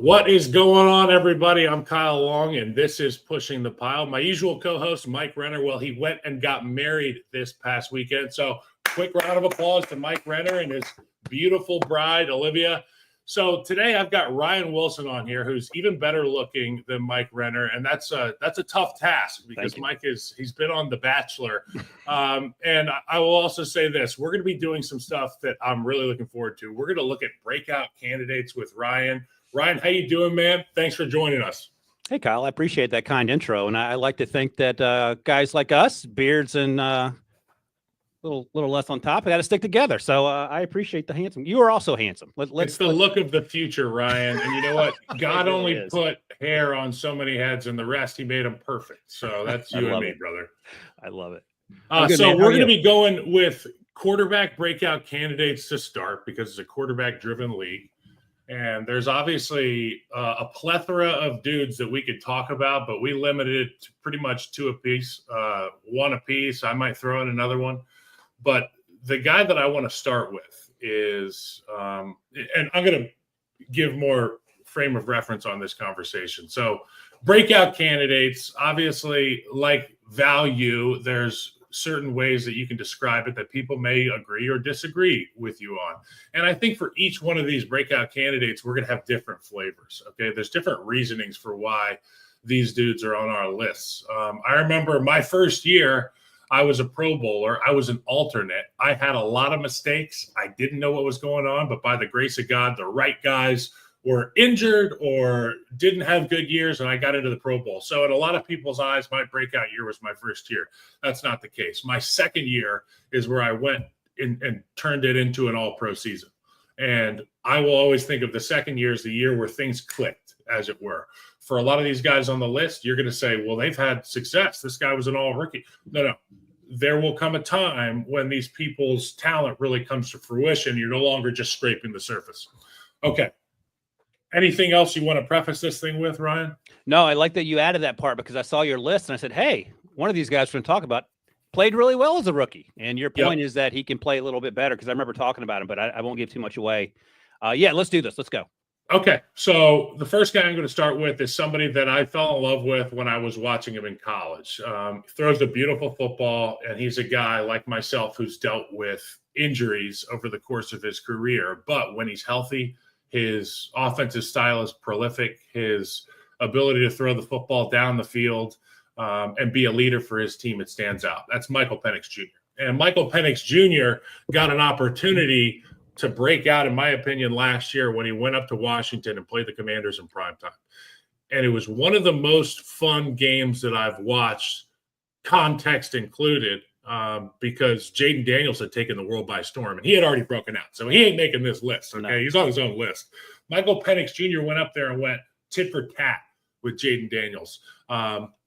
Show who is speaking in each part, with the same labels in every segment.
Speaker 1: What is going on, everybody? I'm Kyle Long, and this is Pushing the Pile. My usual co-host, Mike Renner, well, he went and got married this past weekend. So quick round of applause to Mike Renner and his beautiful bride, Olivia. So today I've got Ryan Wilson on here, who's even better looking than Mike Renner, and that's a tough task because Mike he's been on The Bachelor. And I will also say this: we're going to be doing some stuff that I'm really looking forward to. We're going to look at breakout candidates with Ryan. Ryan, how you doing, man? Thanks for joining us.
Speaker 2: Hey, Kyle, I appreciate that kind intro, and I like to think that guys like us, beards and little less on top, I got to stick together. So I appreciate the handsome. You are also handsome.
Speaker 1: It's the look of the future, Ryan. And you know what? God really only put hair on so many heads, and the rest He made them perfect. So that's you and me, brother.
Speaker 2: I love it.
Speaker 1: So we're going to be going with quarterback breakout candidates to start because it's a quarterback-driven league. And there's obviously a plethora of dudes that we could talk about, but we limited it to pretty much two apiece, one apiece. I might throw in another one. But the guy that I want to start with is, and I'm going to give more frame of reference on this conversation. So breakout candidates, obviously, like value, there's certain ways that you can describe it that people may agree or disagree with you on. And I think for each one of these breakout candidates, we're going to have different flavors. Okay. There's different reasonings for why these dudes are on our lists. I remember my first year, I was a Pro Bowler. I was an alternate. I had a lot of mistakes. I didn't know what was going on, but by the grace of God, the right guys were injured or didn't have good years, and I got into the Pro Bowl. So in a lot of people's eyes, my breakout year was my first year. That's not the case. My second year is where I went and turned it into an all-pro season. And I will always think of the second year as the year where things clicked, as it were. For a lot of these guys on the list, you're going to say, well, they've had success. This guy was an all-rookie. No. There will come a time when these people's talent really comes to fruition. You're no longer just scraping the surface. Okay. Anything else you want to preface this thing with, Ryan?
Speaker 2: No, I like that you added that part because I saw your list and I said, hey, one of these guys we're going to talk about played really well as a rookie. And your point is that he can play a little bit better because I remember talking about him, but I won't give too much away. Let's do this. Let's go.
Speaker 1: Okay. So the first guy I'm going to start with is somebody that I fell in love with when I was watching him in college. He throws a beautiful football, and he's a guy like myself who's dealt with injuries over the course of his career. But when he's healthy, his offensive style is prolific. His ability to throw the football down the field and be a leader for his team, it stands out. That's Michael Penix Jr. And Michael Penix Jr. got an opportunity to break out, in my opinion, last year when he went up to Washington and played the Commanders in primetime. And it was one of the most fun games that I've watched, context included, because Jaden Daniels had taken the world by storm, and he had already broken out. So he ain't making this list, okay? No. He's on his own list. Michael Penix Jr. went up there and went tit for tat with Jaden Daniels.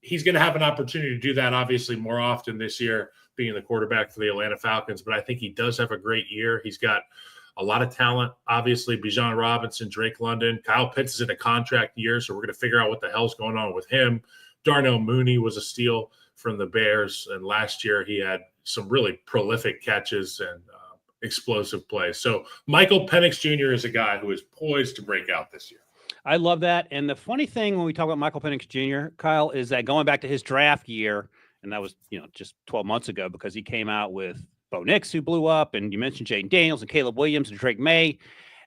Speaker 1: He's going to have an opportunity to do that, obviously, more often this year, being the quarterback for the Atlanta Falcons, but I think he does have a great year. He's got a lot of talent, obviously. Bijan Robinson, Drake London. Kyle Pitts is in a contract year, so we're going to figure out what the hell's going on with him. Darnell Mooney was a steal from the Bears, and last year he had some really prolific catches and explosive plays. So Michael Penix Jr. is a guy who is poised to break out this year.
Speaker 2: I love that. And the funny thing when we talk about Michael Penix Jr., Kyle, is that going back to his draft year, and that was, just 12 months ago because he came out with Bo Nix, who blew up, and you mentioned Jaden Daniels and Caleb Williams and Drake May.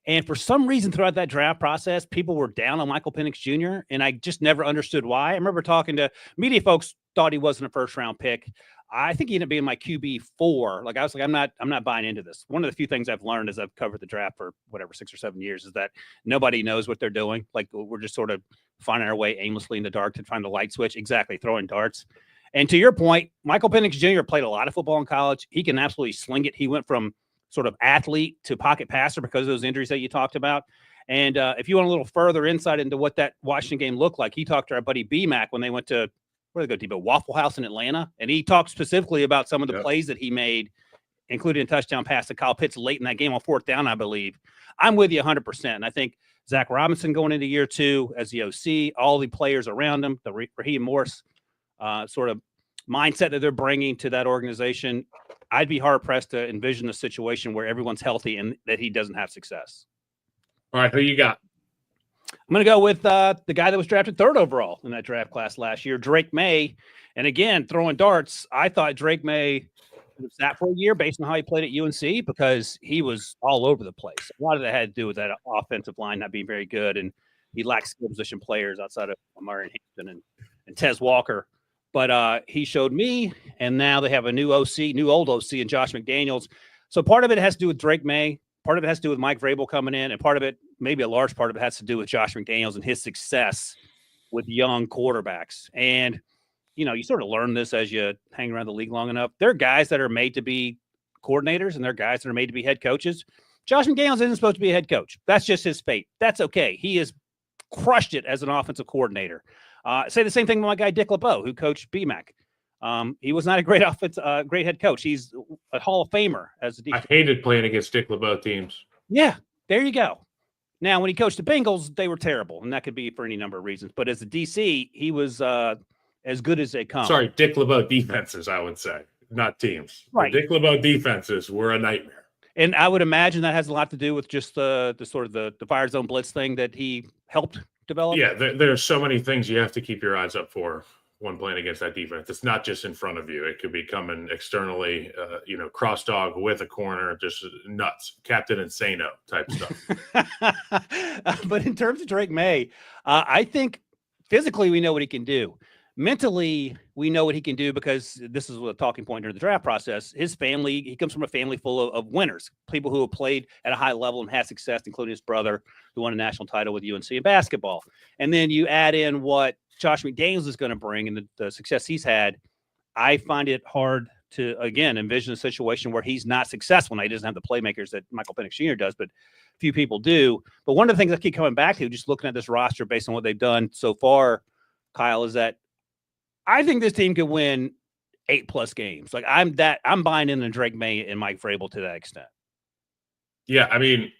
Speaker 2: And for some reason throughout that draft process, people were down on Michael Penix Jr., and I just never understood why. I remember talking to media folks, thought he wasn't a first-round pick. I think he ended up being my QB4. I was like, I'm not buying into this. One of the few things I've learned as I've covered the draft for 6 or 7 years is that nobody knows what they're doing. Like, we're just sort of finding our way aimlessly in the dark to find the light switch. Exactly, throwing darts. And to your point, Michael Penix Jr. played a lot of football in college. He can absolutely sling it. He went from sort of athlete to pocket passer because of those injuries that you talked about. And if you want a little further insight into what that Washington game looked like, he talked to our buddy B-Mac when they went to, where did they go to, Waffle House in Atlanta. And he talked specifically about some of the plays that he made, including a touchdown pass to Kyle Pitts late in that game on fourth down, I believe. I'm with you 100%. And I think Zach Robinson going into year 2 as the OC, all the players around him, the Raheem Morris sort of mindset that they're bringing to that organization, I'd be hard-pressed to envision a situation where everyone's healthy and that he doesn't have success.
Speaker 1: All right, who you got?
Speaker 2: I'm going to go with the guy that was drafted 3rd overall in that draft class last year, Drake May. And again, throwing darts, I thought Drake May would have sat for a year based on how he played at UNC because he was all over the place. A lot of that had to do with that offensive line not being very good, and he lacked skill position players outside of Amari Hampton and Tez Walker. But he showed me, and now they have a new old OC in Josh McDaniels. So part of it has to do with Drake May. Part of it has to do with Mike Vrabel coming in, and part of it, maybe a large part of it, has to do with Josh McDaniels and his success with young quarterbacks. And, you sort of learn this as you hang around the league long enough. There are guys that are made to be coordinators, and there are guys that are made to be head coaches. Josh McDaniels isn't supposed to be a head coach. That's just his fate. That's okay. He has crushed it as an offensive coordinator. Say the same thing with my guy Dick LeBeau, who coached BMAC. He was not a great great head coach. He's a Hall of Famer as a defense.
Speaker 1: I hated playing against Dick LeBeau teams.
Speaker 2: Yeah, there you go. Now, when he coached the Bengals, they were terrible, and that could be for any number of reasons. But as a DC, he was as good as they come.
Speaker 1: Sorry, Dick LeBeau defenses, I would say, not teams.
Speaker 2: Right.
Speaker 1: The Dick LeBeau defenses were a nightmare.
Speaker 2: And I would imagine that has a lot to do with just the sort of the fire zone blitz thing that he helped develop.
Speaker 1: Yeah, there are so many things you have to keep your eyes up for when playing against that defense. It's not just in front of you. It could be coming externally, cross dog with a corner, just nuts, Captain Insano type stuff.
Speaker 2: But in terms of Drake May, I think physically we know what he can do. Mentally, we know what he can do because this is a talking point during the draft process. His family, he comes from a family full of winners, people who have played at a high level and had success, including his brother, who won a national title with UNC in basketball. And then you add in what Josh McDaniels is going to bring and the success he's had. I find it hard to, again, envision a situation where he's not successful. Now, he doesn't have the playmakers that Michael Penix Jr. does, but few people do. But one of the things I keep coming back to, just looking at this roster based on what they've done so far, Kyle, is that I think this team could win 8+ games. Like I'm buying into Drake May and Mike Vrabel to that extent.
Speaker 1: Yeah, I mean,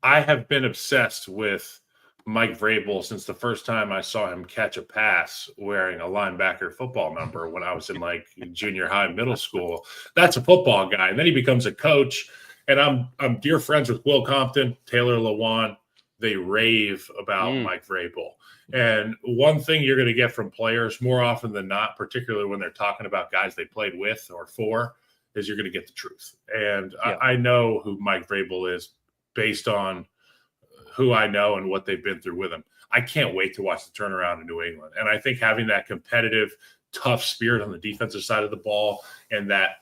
Speaker 1: I have been obsessed with Mike Vrabel since the first time I saw him catch a pass wearing a linebacker football number when I was in like junior high, middle school. That's a football guy. And then he becomes a coach. And I'm dear friends with Will Compton, Taylor Lewan. They rave about Mike Vrabel. And one thing you're going to get from players more often than not, particularly when they're talking about guys they played with or for, is you're going to get the truth. And yeah. I know who Mike Vrabel is based on who I know and what they've been through with him. I can't wait to watch the turnaround in New England. And I think having that competitive, tough spirit on the defensive side of the ball and that,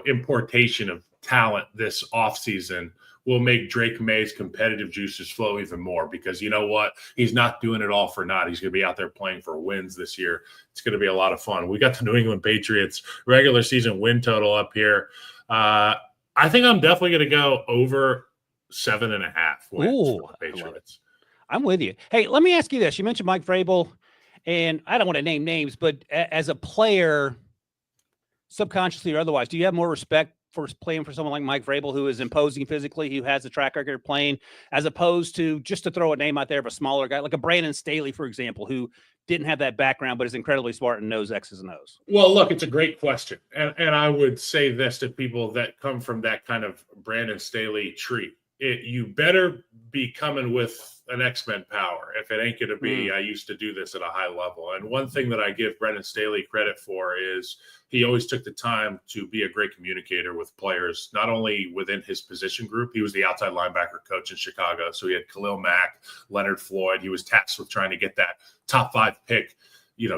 Speaker 1: importation of talent this offseason will make Drake May's competitive juices flow even more because you know what? He's not doing it all for naught. He's going to be out there playing for wins this year. It's going to be a lot of fun. We got the New England Patriots regular season win total up here. I think I'm definitely going to go over 7.5 wins for the Patriots.
Speaker 2: I'm with you. Hey, let me ask you this. You mentioned Mike Vrabel, and I don't want to name names, but as a player, subconsciously or otherwise, do you have more respect for playing for someone like Mike Vrabel, who is imposing physically, who has a track record of playing, as opposed to, just to throw a name out there, of a smaller guy like a Brandon Staley, for example, who didn't have that background but is incredibly smart and knows X's and O's?
Speaker 1: Well, look, it's a great question. And I would say this to people that come from that kind of Brandon Staley tree. You better be coming with an X-Men power. If it ain't going to be, I used to do this at a high level. And one thing that I give Brandon Staley credit for is he always took the time to be a great communicator with players, not only within his position group. He was the outside linebacker coach in Chicago. So he had Khalil Mack, Leonard Floyd. He was tasked with trying to get that top 5 pick,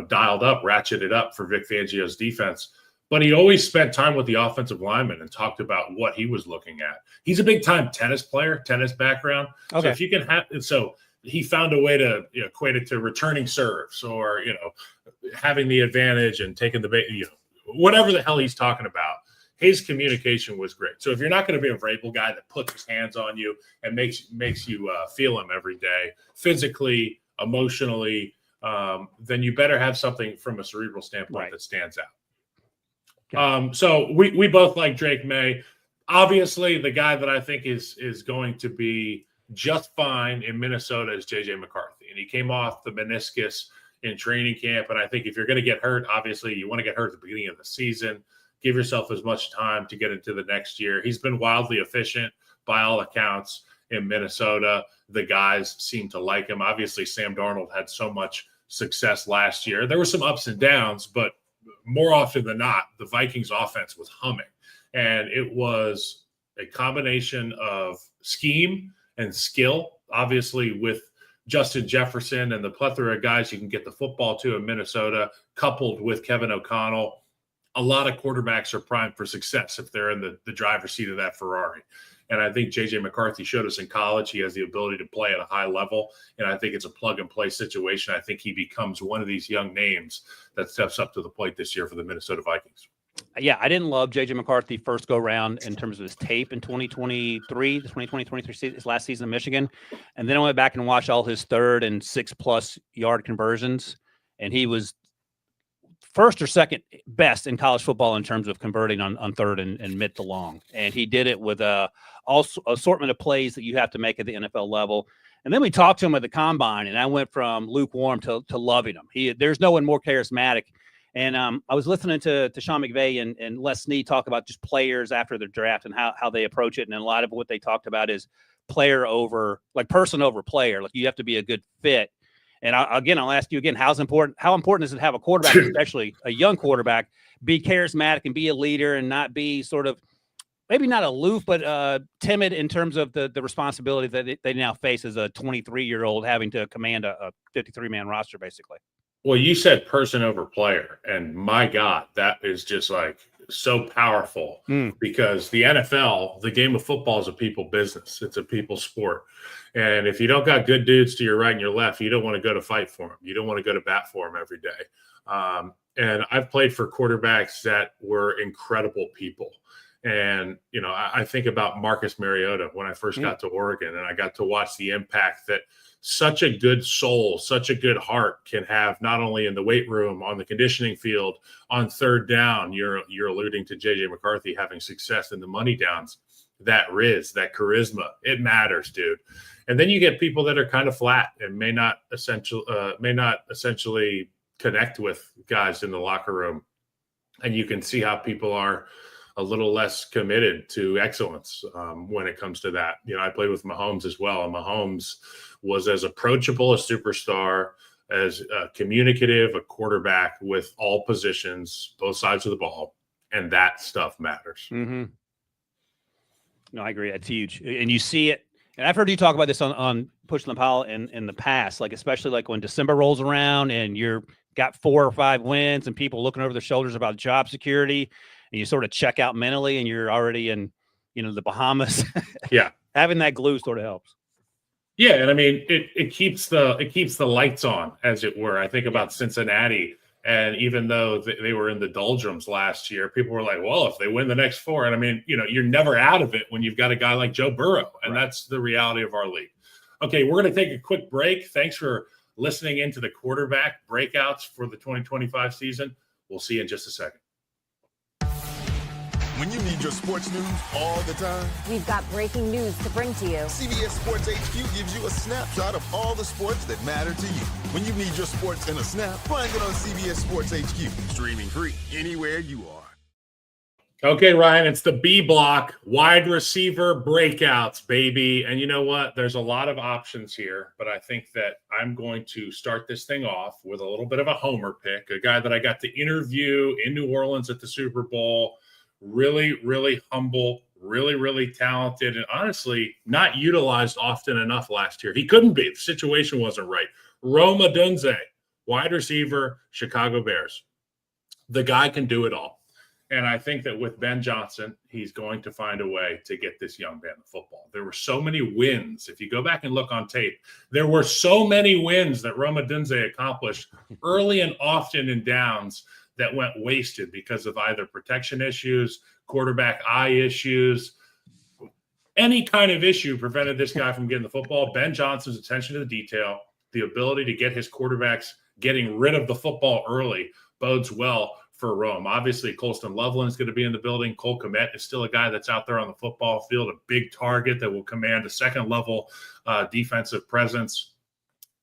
Speaker 1: dialed up, ratcheted up for Vic Fangio's defense. But he always spent time with the offensive lineman and talked about what he was looking at. He's a big-time tennis player, tennis background. Okay. So if you can have – so he found a way to equate it to returning serves or, having the advantage and taking the whatever the hell he's talking about. His communication was great. So if you're not going to be a Vrabel guy that puts his hands on you and makes you feel him every day, physically, emotionally, then you better have something from a cerebral standpoint that stands out. So we both like Drake May. Obviously, the guy that I think is going to be just fine in Minnesota is J.J. McCarthy. And he came off the meniscus in training camp. And I think if you're going to get hurt, obviously you want to get hurt at the beginning of the season. Give yourself as much time to get into the next year. He's been wildly efficient by all accounts. in Minnesota. The guys seem to like him. Obviously, Sam Darnold had so much success last year. There were some ups and downs, but more often than not, the Vikings offense was humming. And it was a combination of scheme and skill, obviously with Justin Jefferson and the plethora of guys you can get the football to in Minnesota, coupled with Kevin O'Connell. A lot of quarterbacks are primed for success if they're in the driver's seat of that Ferrari. And I think J.J. McCarthy showed us in college he has the ability to play at a high level, and I think it's a plug-and-play situation. I think he becomes one of these young names that steps up to the plate this year for the Minnesota Vikings.
Speaker 2: Yeah, I didn't love J.J. McCarthy first go-round in terms of his tape in 2023, the 2020-23 his last season in Michigan. And then I went back and watched all his third and 6+ yard conversions, and he was first or second best in college football in terms of converting on third and mid to long. And he did it with a assortment of plays that you have to make at the NFL level. And then we talked to him at the combine, and I went from lukewarm to loving him. There's no one more charismatic. And I was listening to Sean McVay and Les Snead talk about just players after their draft and how they approach it. And a lot of what they talked about is person over player. Like, you have to be a good fit. And I'll ask you again, how important is it to have a quarterback, especially a young quarterback, be charismatic and be a leader and not be sort of maybe not aloof, but timid in terms of the responsibility that they now face as a 23-year-old having to command a 53-man roster, basically.
Speaker 1: Well, you said person over player, and my God, that is just like so powerful because the NFL, the game of football, is a people business. It's a people sport. And if you don't got good dudes to your right and your left, you don't want to go to fight for them. You don't want to go to bat for them every day. And I've played for quarterbacks that were incredible people. And, you know, I think about Marcus Mariota when I first got to Oregon, and I got to watch the impact that such a good soul, such a good heart can have, not only in the weight room, on the conditioning field, on third down. You're alluding to J.J. McCarthy having success in the money downs. That riz, that charisma, it matters, dude. And then you get people that are kind of flat and may not essentially connect with guys in the locker room. And you can see how people are a little less committed to excellence when it comes to that. You know, I played with Mahomes as well, and Mahomes was as approachable a superstar, as communicative a quarterback with all positions, both sides of the ball, and that stuff matters.
Speaker 2: Mm-hmm. No, I agree. That's huge. And you see it. And I've heard you talk about this on Push the Pile in the past, like especially like when December rolls around and you're got 4 or 5 wins and people looking over their shoulders about job security, and you sort of check out mentally and you're already in, you know, the Bahamas.
Speaker 1: Yeah.
Speaker 2: Having that glue sort of helps.
Speaker 1: Yeah. And I mean, it keeps the lights on, as it were. I think about Cincinnati. And even though they were in the doldrums last year, people were like, well, if they win the next 4, and I mean, you know, you're never out of it when you've got a guy like Joe Burrow, and that's the reality of our league. Okay, we're going to take a quick break. Thanks for listening into the quarterback breakouts for the 2025 season. We'll see you in just a second.
Speaker 3: When you need your sports news all the time,
Speaker 4: we've got breaking news to bring to you.
Speaker 3: CBS Sports HQ gives you a snapshot of all the sports that matter to you. When you need your sports in a snap, find it on CBS Sports HQ, streaming free anywhere you are.
Speaker 1: Okay, Ryan, it's the B block, wide receiver breakouts, baby. And you know what? There's a lot of options here, but I think that I'm going to start this thing off with a little bit of a homer pick, a guy that I got to interview in New Orleans at the Super Bowl. Really, really humble, really, really talented, and honestly not utilized often enough last year. He couldn't be. The situation wasn't right. Rome Odunze, wide receiver, Chicago Bears. The guy can do it all. And I think that with Ben Johnson, he's going to find a way to get this young man the football. There were so many wins. If you go back and look on tape, there were so many wins that Rome Odunze accomplished early and often in downs that went wasted because of either protection issues, quarterback eye issues, any kind of issue prevented this guy from getting the football. Ben Johnson's attention to the detail, the ability to get his quarterbacks getting rid of the football early bodes well for Rome. Obviously, Colston Loveland is going to be in the building. Cole Kmet is still a guy that's out there on the football field, a big target that will command a second-level defensive presence.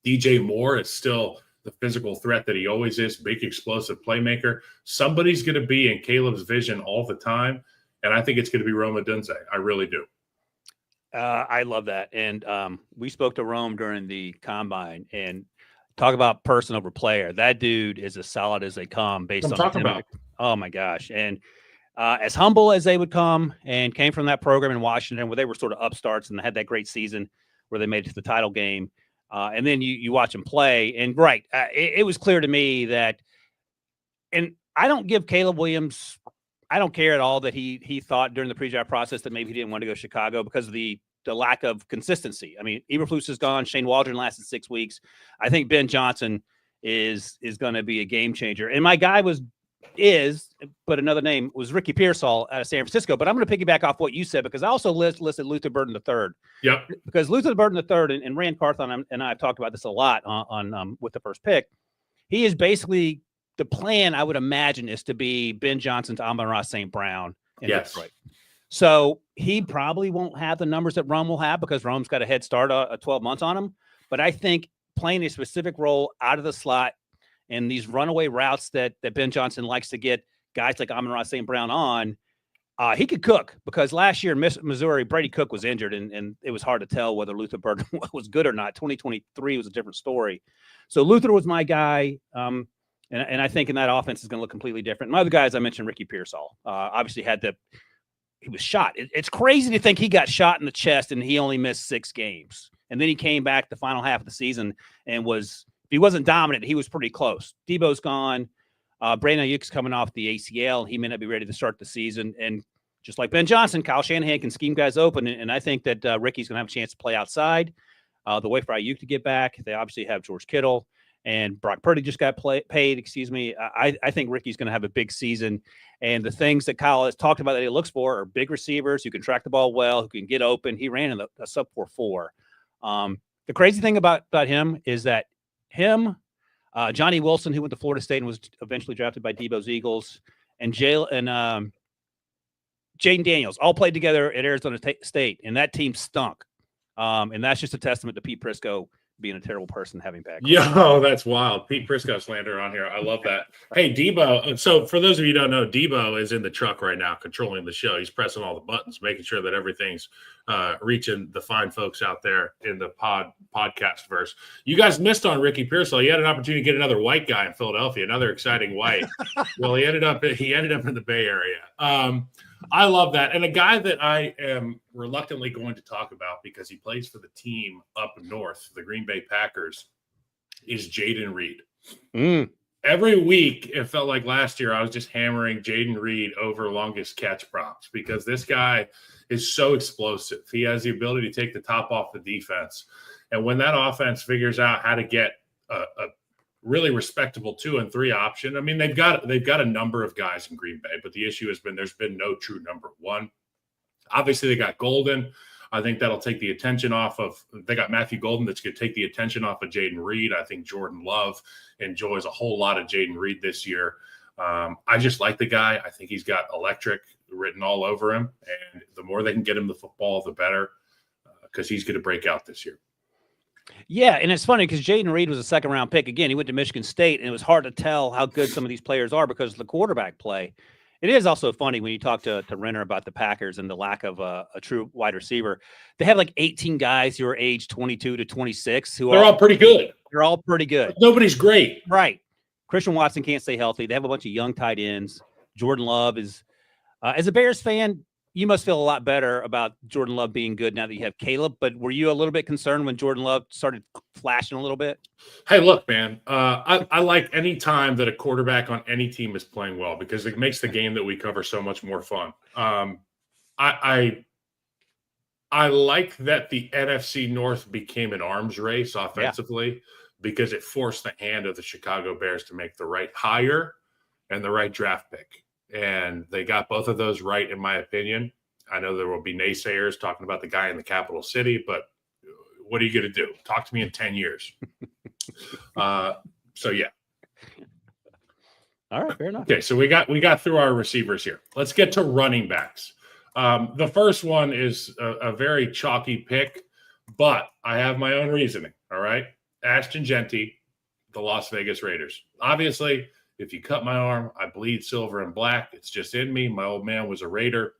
Speaker 1: DJ Moore is still the physical threat that he always is, big explosive playmaker. Somebody's going to be in Caleb's vision all the time, and I think it's going to be Rome Odunze. I really do.
Speaker 2: I love that. And we spoke to Rome during the combine and talk about person over player. That dude is as solid as they come based
Speaker 1: I'm
Speaker 2: on
Speaker 1: talking about.
Speaker 2: Oh my gosh. And as humble as they would come, and came from that program in Washington where they were sort of upstarts and had that great season where they made it to the title game. And then you watch them play, and it was clear to me that, and I don't give Caleb Williams, I don't care at all that he thought during the pre-draft process that maybe he didn't want to go to Chicago because of the lack of consistency. I mean, Eberflus is gone. Shane Waldron lasted 6 weeks. I think Ben Johnson is going to be a game changer. And my guy but another name was Ricky Pearsall out of San Francisco. But I'm going to piggyback off what you said, because I also listed Luther Burden III.
Speaker 1: Yep.
Speaker 2: Because Luther Burden III and Rand Carthon and I have talked about this a lot on with the first pick. He is basically, the plan, I would imagine, is to be Ben Johnson's Amon-Ra St. Brown in Detroit. So he probably won't have the numbers that Rome will have, because Rome's got a head start 12 months on him. But I think playing a specific role out of the slot and these runaway routes that Ben Johnson likes to get guys like Amon-Ra St. Brown on, he could cook, because last year in Missouri, Brady Cook was injured, and it was hard to tell whether Luther Burden was good or not. 2023 was a different story. So Luther was my guy. And I think in that offense is going to look completely different. My other guys, I mentioned Ricky Pearsall. Obviously he was shot. It's crazy to think he got shot in the chest and he only missed 6 games. And then he came back the final half of the season and if he wasn't dominant, he was pretty close. Debo's gone. Brandon Ayuk's coming off the ACL. He may not be ready to start the season. And just like Ben Johnson, Kyle Shanahan can scheme guys open. And I think that Ricky's going to have a chance to play outside. The way for Ayuk to get back, they obviously have George Kittle. And Brock Purdy just got paid. I think Ricky's going to have a big season. And the things that Kyle has talked about that he looks for are big receivers who can track the ball well, who can get open. He ran in a sub 4.4. The crazy thing about him is that Johnny Wilson, who went to Florida State and was eventually drafted by Debo's Eagles, and Jaden Daniels all played together at Arizona State, and that team stunk. And that's just a testament to Pete Prisco being a terrible person having back.
Speaker 1: Yo, that's wild. Pete Prisco slander on here. I love that. Hey, Debo. So for those of you who don't know, Debo is in the truck right now, controlling the show. He's pressing all the buttons, making sure that everything's reaching the fine folks out there in the podcast verse. You guys missed on Ricky Pearsall. He had an opportunity to get another white guy in Philadelphia, another exciting white. Well, he ended up in the Bay Area. I love that. And a guy that I am reluctantly going to talk about because he plays for the team up north, the Green Bay Packers, is Jaden Reed. Every week, it felt like last year, I was just hammering Jaden Reed over longest catch props because this guy is so explosive. He has the ability to take the top off the defense. And when that offense figures out how to get a really respectable 2 and 3 option. I mean, they've got a number of guys in Green Bay, but the issue has been there's been no true number 1. Obviously, they got Golden. I think that'll take the attention off of – they got Matthew Golden that's going to take the attention off of Jaden Reed. I think Jordan Love enjoys a whole lot of Jaden Reed this year. I just like the guy. I think he's got electric written all over him, and the more they can get him the football, the better, because he's going to break out this year.
Speaker 2: Yeah, and it's funny because Jaden Reed was a second-round pick. Again, he went to Michigan State, and it was hard to tell how good some of these players are because of the quarterback play. It is also funny when you talk to Renner about the Packers and the lack of a true wide receiver. They have like 18 guys who are age 22 to 26 who
Speaker 1: They're all pretty good.
Speaker 2: They're all pretty good.
Speaker 1: Nobody's great.
Speaker 2: Right. Christian Watson can't stay healthy. They have a bunch of young tight ends. Jordan Love is as a Bears fan, you must feel a lot better about Jordan Love being good now that you have Caleb. But were you a little bit concerned when Jordan Love started flashing a little bit?
Speaker 1: Hey, look, man, I like any time that a quarterback on any team is playing well because it makes the game that we cover so much more fun. I like that the NFC North became an arms race offensively because it forced the hand of the Chicago Bears to make the right hire and the right draft pick. And they got both of those right, in my opinion. I know there will be naysayers talking about the guy in the capital city, but what are you going to do? Talk to me in 10 years. So, yeah.
Speaker 2: All right, fair enough.
Speaker 1: Okay, so we got through our receivers here. Let's get to running backs. The first one is a very chalky pick, but I have my own reasoning, all right? Ashton Genty, the Las Vegas Raiders. Obviously, if you cut my arm, I bleed silver and black. It's just in me. My old man was a Raider.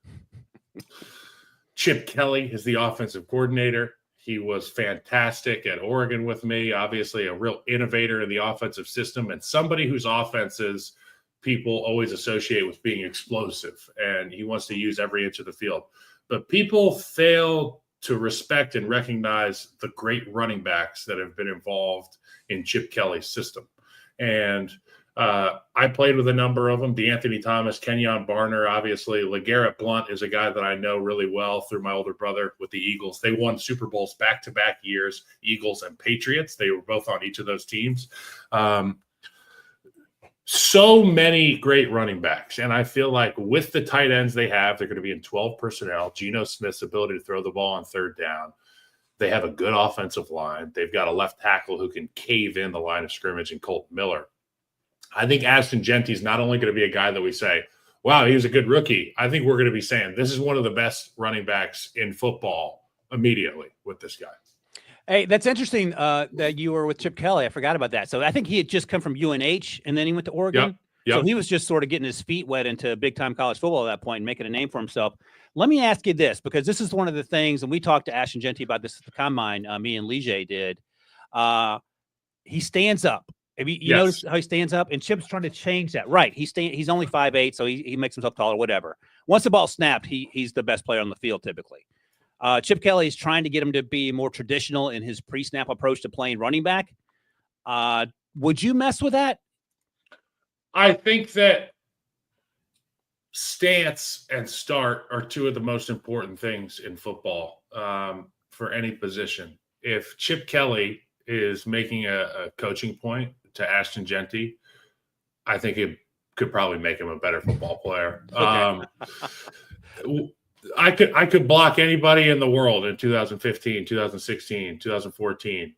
Speaker 1: Chip Kelly is the offensive coordinator. He was fantastic at Oregon with me, obviously a real innovator in the offensive system and somebody whose offenses people always associate with being explosive, and he wants to use every inch of the field. But people fail to respect and recognize the great running backs that have been involved in Chip Kelly's system. And I played with a number of them, DeAnthony Thomas, Kenyon Barner, obviously. LeGarrette Blount is a guy that I know really well through my older brother with the Eagles. They won Super Bowls back-to-back years, Eagles and Patriots. They were both on each of those teams. So many great running backs. And I feel like with the tight ends they have, they're going to be in 12 personnel. Geno Smith's ability to throw the ball on third down. They have a good offensive line. They've got a left tackle who can cave in the line of scrimmage in Colton Miller. I think Ashton Genty is not only going to be a guy that we say, wow, he was a good rookie. I think we're going to be saying this is one of the best running backs in football immediately with this guy.
Speaker 2: Hey, that's interesting that you were with Chip Kelly. I forgot about that. So I think he had just come from UNH, and then he went to Oregon.
Speaker 1: Yep.
Speaker 2: So he was just sort of getting his feet wet into big-time college football at that point and making a name for himself. Let me ask you this, because this is one of the things, and we talked to Ashton Genty about this at the Combine, me and Lige did. He stands up. Have you noticed how he stands up? And Chip's trying to change that. Right. He's only 5'8", so he makes himself taller, whatever. Once the ball snapped, he's the best player on the field typically. Chip Kelly is trying to get him to be more traditional in his pre-snap approach to playing running back. Would you mess with that?
Speaker 1: I think that stance and start are two of the most important things in football for any position. If Chip Kelly is making a coaching point to Ashton Genty, I think it could probably make him a better football player. Okay. I could block anybody in the world in 2015, 2016, 2014,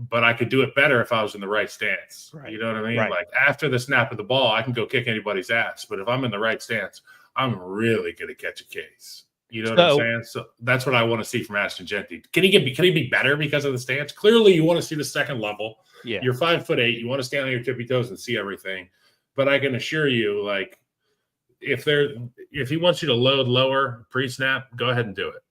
Speaker 1: but I could do it better if I was in the right stance. Right. You know what I mean? Right. Like after the snap of the ball, I can go kick anybody's ass, but if I'm in the right stance, I'm really going to catch a case. You know what I'm saying? So that's what I want to see from Ashton Genty. Can he be better because of the stance? Clearly, you want to see the second level. Yeah. You're 5'8". You want to stand on your tippy toes and see everything. But I can assure you, like, if he wants you to load lower pre-snap, go ahead and do it.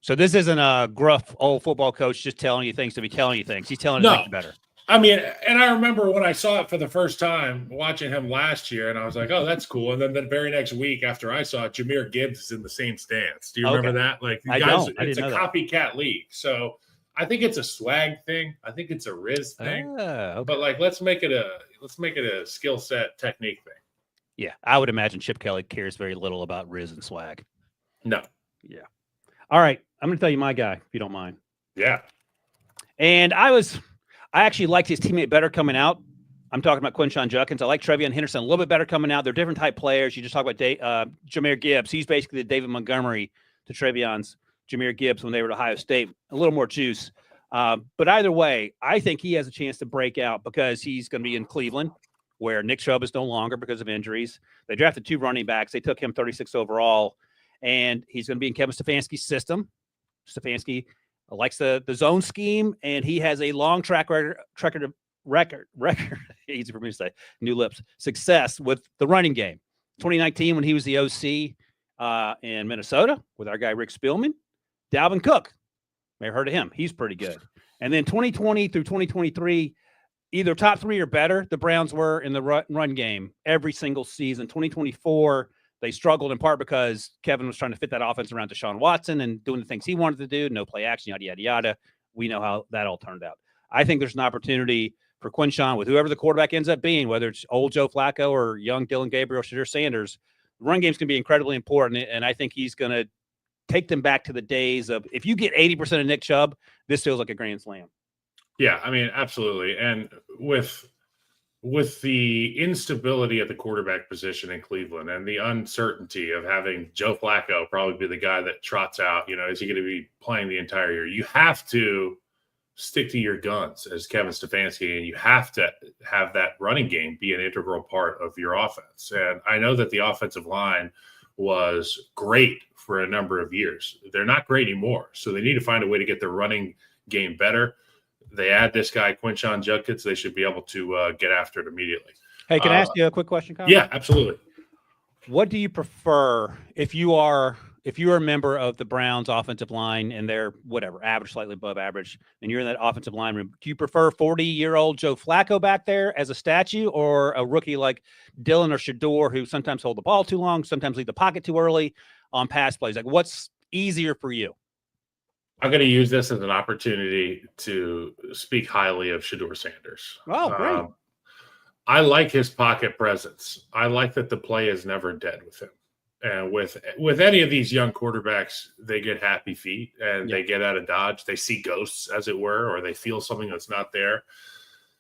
Speaker 2: So this isn't a gruff old football coach just telling you things to be telling you things. He's telling you to make you better.
Speaker 1: I mean, and I remember when I saw it for the first time, watching him last year, and I was like, oh, that's cool. And then the very next week after I saw it, Jahmyr Gibbs is in the same stance. Do you remember that? Like, it's a copycat league. So I think it's a swag thing. I think it's a Riz thing. Okay. But like, let's make it a skill set technique thing.
Speaker 2: Yeah, I would imagine Chip Kelly cares very little about Riz and swag.
Speaker 1: No.
Speaker 2: Yeah. All right, I'm going to tell you my guy, if you don't mind.
Speaker 1: Yeah.
Speaker 2: And I actually liked his teammate better coming out. I'm talking about Quinshon Judkins. I like Trevion Henderson a little bit better coming out. They're different type players. You just talk about Jahmyr Gibbs. He's basically the David Montgomery to Trevion's Jahmyr Gibbs when they were at Ohio State. A little more juice. But either way, I think he has a chance to break out because he's going to be in Cleveland, where Nick Chubb is no longer because of injuries. They drafted 2 running backs. They took him 36 overall, and he's going to be in Kevin Stefanski's system. Stefanski likes the zone scheme, and he has a long track record, easy for me to say, new lips, success with the running game. 2019, when he was the OC in Minnesota with our guy Rick Spielman, Dalvin Cook, may have heard of him. He's pretty good. And then 2020 through 2023, either top 3 or better, the Browns were in the run game every single season. 2024, they struggled in part because Kevin was trying to fit that offense around Deshaun Watson and doing the things he wanted to do, no play action, yada, yada, yada. We know how that all turned out. I think there's an opportunity for Quinshon with whoever the quarterback ends up being, whether it's old Joe Flacco or young Dylan Gabriel, Shadir Sanders. The run game's going to be incredibly important, and I think he's going to take them back to the days of if you get 80% of Nick Chubb, this feels like a grand slam.
Speaker 1: Yeah, I mean, absolutely. And with the instability at the quarterback position in Cleveland and the uncertainty of having Joe Flacco probably be the guy that trots out, is he going to be playing the entire year? You have to stick to your guns as Kevin Stefanski, and you have to have that running game be an integral part of your offense. And I know that the offensive line was great for a number of years. They're not great anymore, so they need to find a way to get their running game better. They add this guy, Quinshon Judkins, they should be able to get after it immediately.
Speaker 2: Hey, can I ask you a quick question, Kyle?
Speaker 1: Yeah, absolutely.
Speaker 2: What do you prefer if if you're a member of the Browns offensive line and they're whatever, average, slightly above average, and you're in that offensive line room, do you prefer 40-year-old Joe Flacco back there as a statue or a rookie like Dylan or Shador who sometimes hold the ball too long, sometimes leave the pocket too early on pass plays? Like, what's easier for you?
Speaker 1: I'm going to use this as an opportunity to speak highly of Shador Sanders.
Speaker 2: Oh, great.
Speaker 1: I like his pocket presence. I like that the play is never dead with him. And with any of these young quarterbacks, they get happy feet and they get out of dodge. They see ghosts, as it were, or they feel something that's not there.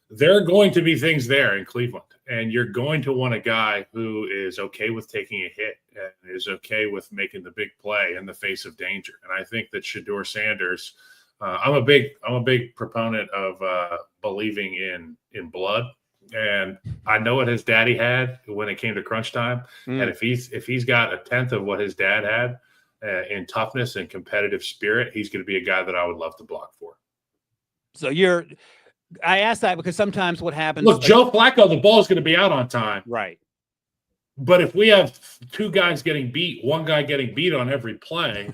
Speaker 1: There are going to be things there in Cleveland, and you're going to want a guy who is okay with taking a hit and is okay with making the big play in the face of danger. And I think that Shador Sanders, I'm a big proponent of believing in blood. And I know what his daddy had when it came to crunch time. And if he's got a tenth of what his dad had in toughness and competitive spirit, he's going to be a guy that I would love to block for.
Speaker 2: So I asked that because sometimes what happens.
Speaker 1: Look, Joe Flacco, the ball is going to be out on time.
Speaker 2: Right.
Speaker 1: But if we have two guys getting beat, one guy getting beat on every play,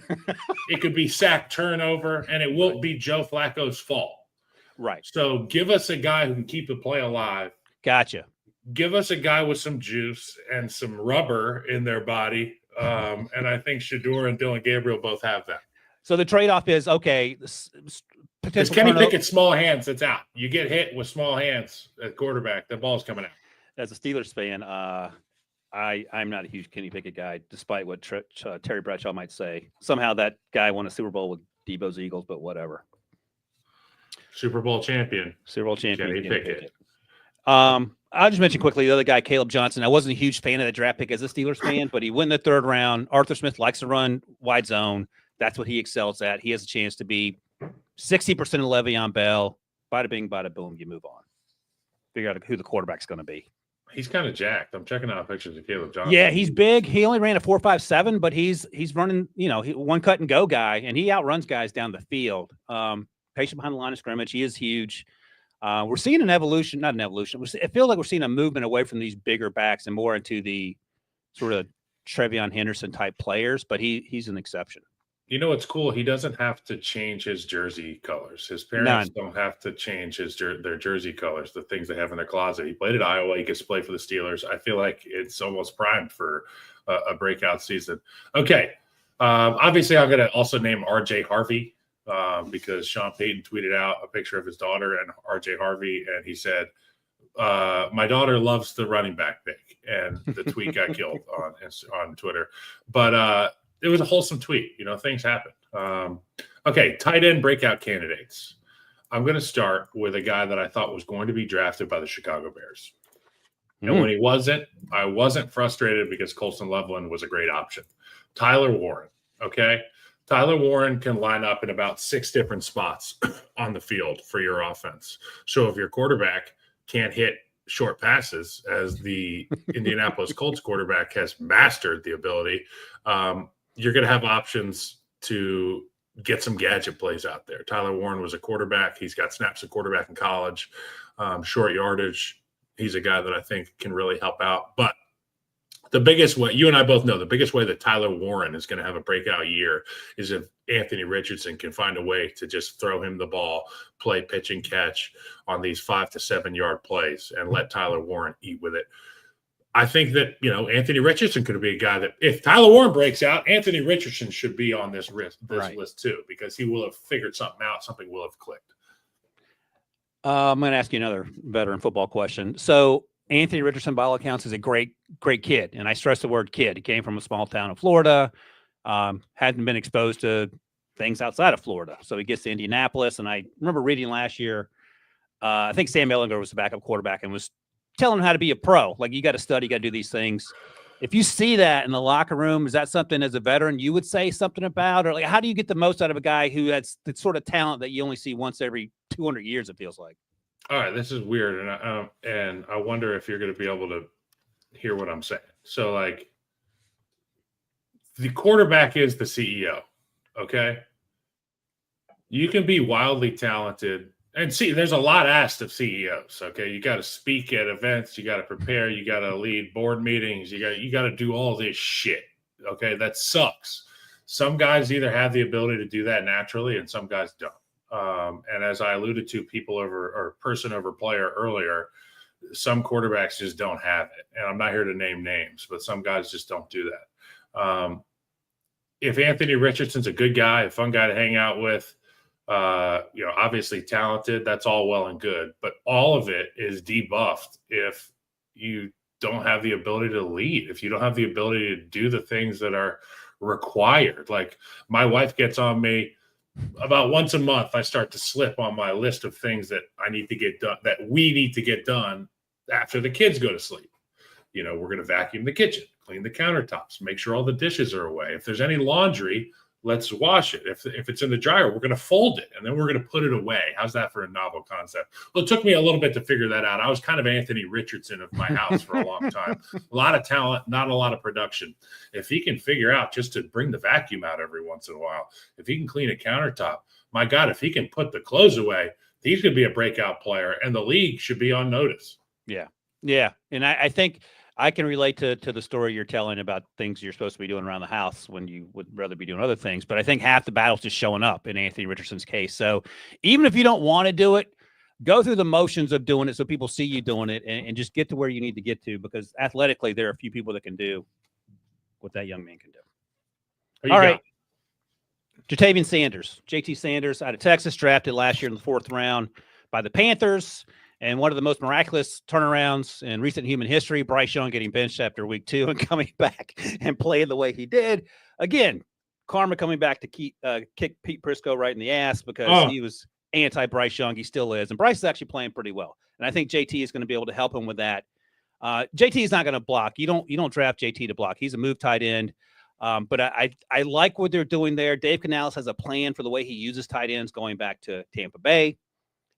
Speaker 1: it could be sack, turnover, and it won't be Joe Flacco's fault.
Speaker 2: Right.
Speaker 1: So give us a guy who can keep the play alive.
Speaker 2: Gotcha.
Speaker 1: Give us a guy with some juice and some rubber in their body. And I think Shador and Dylan Gabriel both have that.
Speaker 2: So the trade-off is, okay,
Speaker 1: Because Kenny Pickett's small hands, it's out. You get hit with small hands at quarterback, the ball's coming out.
Speaker 2: As a Steelers fan, I'm not a huge Kenny Pickett guy, despite what Terry Bradshaw might say. Somehow that guy won a Super Bowl with Debo's Eagles, but whatever.
Speaker 1: Super Bowl champion.
Speaker 2: Kenny
Speaker 1: Pickett.
Speaker 2: I'll just mention quickly the other guy, Caleb Johnson. I wasn't a huge fan of the draft pick as a Steelers fan, but he went in the third round. Arthur Smith likes to run wide zone. That's what he excels at. He has a chance to be 60% of Le'Veon Bell. Bada bing, bada boom, you move on. Figure out who the quarterback's going to be.
Speaker 1: He's kind of jacked. I'm checking out pictures of Caleb Johnson.
Speaker 2: Yeah, he's big. He only ran a 4.57, but he's running, one cut and go guy, and he outruns guys down the field. Patient behind the line of scrimmage. He is huge. We're seeing an evolution, not an evolution. It feels like we're seeing a movement away from these bigger backs and more into the sort of Trevion Henderson type players, but he's an exception.
Speaker 1: You know what's cool? He doesn't have to change his jersey colors. His parents don't have to change their jersey colors, the things they have in their closet. He played at Iowa. He gets to play for the Steelers. I feel like it's almost primed for a breakout season. Okay. Obviously, I'm going to also name R.J. Harvey because Sean Payton tweeted out a picture of his daughter and R.J. Harvey, and he said, my daughter loves the running back pick. And the tweet got killed on Twitter. But it was a wholesome tweet. Things happen. Okay, tight end breakout candidates. I'm going to start with a guy that I thought was going to be drafted by the Chicago Bears. And when he wasn't, I wasn't frustrated because Colston Loveland was a great option. Tyler Warren, okay? Tyler Warren can line up in about 6 different spots on the field for your offense. So if your quarterback can't hit short passes, as the Indianapolis Colts quarterback has mastered the ability, you're going to have options to get some gadget plays out there. Tyler Warren was a quarterback. He's got snaps at quarterback in college, short yardage. He's a guy that I think can really help out. But the biggest way, you and I both know, the biggest way that Tyler Warren is going to have a breakout year is if Anthony Richardson can find a way to just throw him the ball, play pitch and catch on these 5 to 7 yard plays and let Tyler Warren eat with it. I think that, Anthony Richardson could be a guy that if Tyler Warren breaks out, Anthony Richardson should be on this list too, because he will have figured something out. Something will have clicked.
Speaker 2: I'm going to ask you another veteran football question. So Anthony Richardson, by all accounts, is a great kid. And I stress the word kid. He came from a small town in Florida, hadn't been exposed to things outside of Florida. So he gets to Indianapolis. And I remember reading last year, I think Sam Ellinger was the backup quarterback and was telling him how to be a pro. Like, you got to study, you got to do these things. If you see that in the locker room, is that something as a veteran you would say something about? Or like, how do you get the most out of a guy who has the sort of talent that you only see once every 200 years, it feels like?
Speaker 1: All right, this is weird. And I wonder if you're going to be able to hear what I'm saying. So, like, the quarterback is the CEO, okay? You can be wildly talented. And see, there's a lot asked of CEOs. Okay, you got to speak at events, you got to prepare, you got to lead board meetings, you got to do all this shit. Okay, that sucks. Some guys either have the ability to do that naturally, and some guys don't. And as I alluded to, person over player earlier, some quarterbacks just don't have it. And I'm not here to name names, but some guys just don't do that. If Anthony Richardson's a good guy, a fun guy to hang out with, obviously talented, that's all well and good. But all of it is debuffed if you don't have the ability to lead, if you don't have the ability to do the things that are required. Like, my wife gets on me about once a month. I start to slip on my list of things that I need to get done, that we need to get done after the kids go to sleep. We're going to vacuum the kitchen, clean the countertops, make sure all the dishes are away. If there's any laundry, let's wash it. If it's in the dryer, we're going to fold it, and then we're going to put it away. How's that for a novel concept? Well, it took me a little bit to figure that out. I was kind of Anthony Richardson of my house for a long time. A lot of talent, not a lot of production. If he can figure out just to bring the vacuum out every once in a while, if he can clean a countertop, my God, if he can put the clothes away, he's going to be a breakout player, and the league should be on notice.
Speaker 2: Yeah. Yeah. And I think I can relate to the story you're telling about things you're supposed to be doing around the house when you would rather be doing other things. But I think half the battle's just showing up in Anthony Richardson's case. So even if you don't want to do it, go through the motions of doing it so people see you doing it, and just get to where you need to get to, because athletically there are a few people that can do what that young man can do. All right. Jatavian Sanders, JT Sanders out of Texas, drafted last year in the 4th round by the Panthers. And one of the most miraculous turnarounds in recent human history, Bryce Young getting benched after week 2 and coming back and playing the way he did. Again, karma coming back to kick Pete Prisco right in the ass, because he was anti-Bryce Young. He still is. And Bryce is actually playing pretty well. And I think JT is going to be able to help him with that. JT is not going to block. You don't draft JT to block. He's a move tight end. But I like what they're doing there. Dave Canales has a plan for the way he uses tight ends going back to Tampa Bay.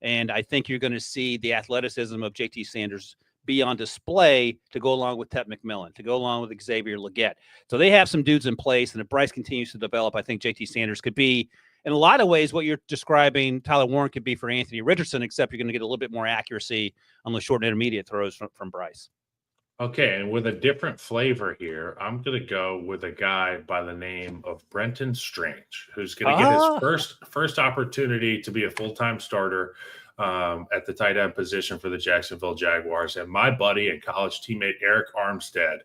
Speaker 2: And I think you're going to see the athleticism of JT Sanders be on display to go along with Ted McMillan, to go along with Xavier Legette. So they have some dudes in place, and if Bryce continues to develop, I think JT Sanders could be, in a lot of ways, what you're describing Tyler Warren could be for Anthony Richardson, except you're going to get a little bit more accuracy on the short and intermediate throws from Bryce. Okay,
Speaker 1: and with a different flavor here, I'm going to go with a guy by the name of Brenton Strange, who's going to get his first opportunity to be a full-time starter at the tight end position for the Jacksonville Jaguars. And my buddy and college teammate Eric Armstead,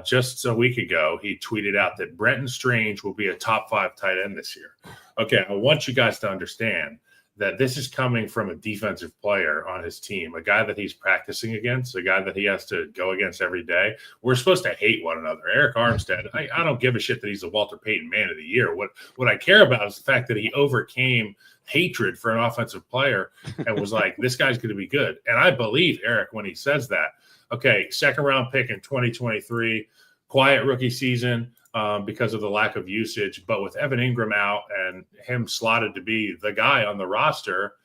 Speaker 1: just a week ago, he tweeted out that Brenton Strange will be a top 5 tight end this year. Okay, I want you guys to understand that this is coming from a defensive player on his team, a guy that he's practicing against, a guy that he has to go against every day. We're supposed to hate one another. Eric Armstead, I don't give a shit that he's the Walter Payton Man of the Year. What I care about is the fact that he overcame hatred for an offensive player and was like, this guy's going to be good. And I believe Eric when he says that. Okay, 2nd round pick in 2023, quiet rookie season because of the lack of usage. But with Evan Ingram out and him slotted to be the guy on the roster,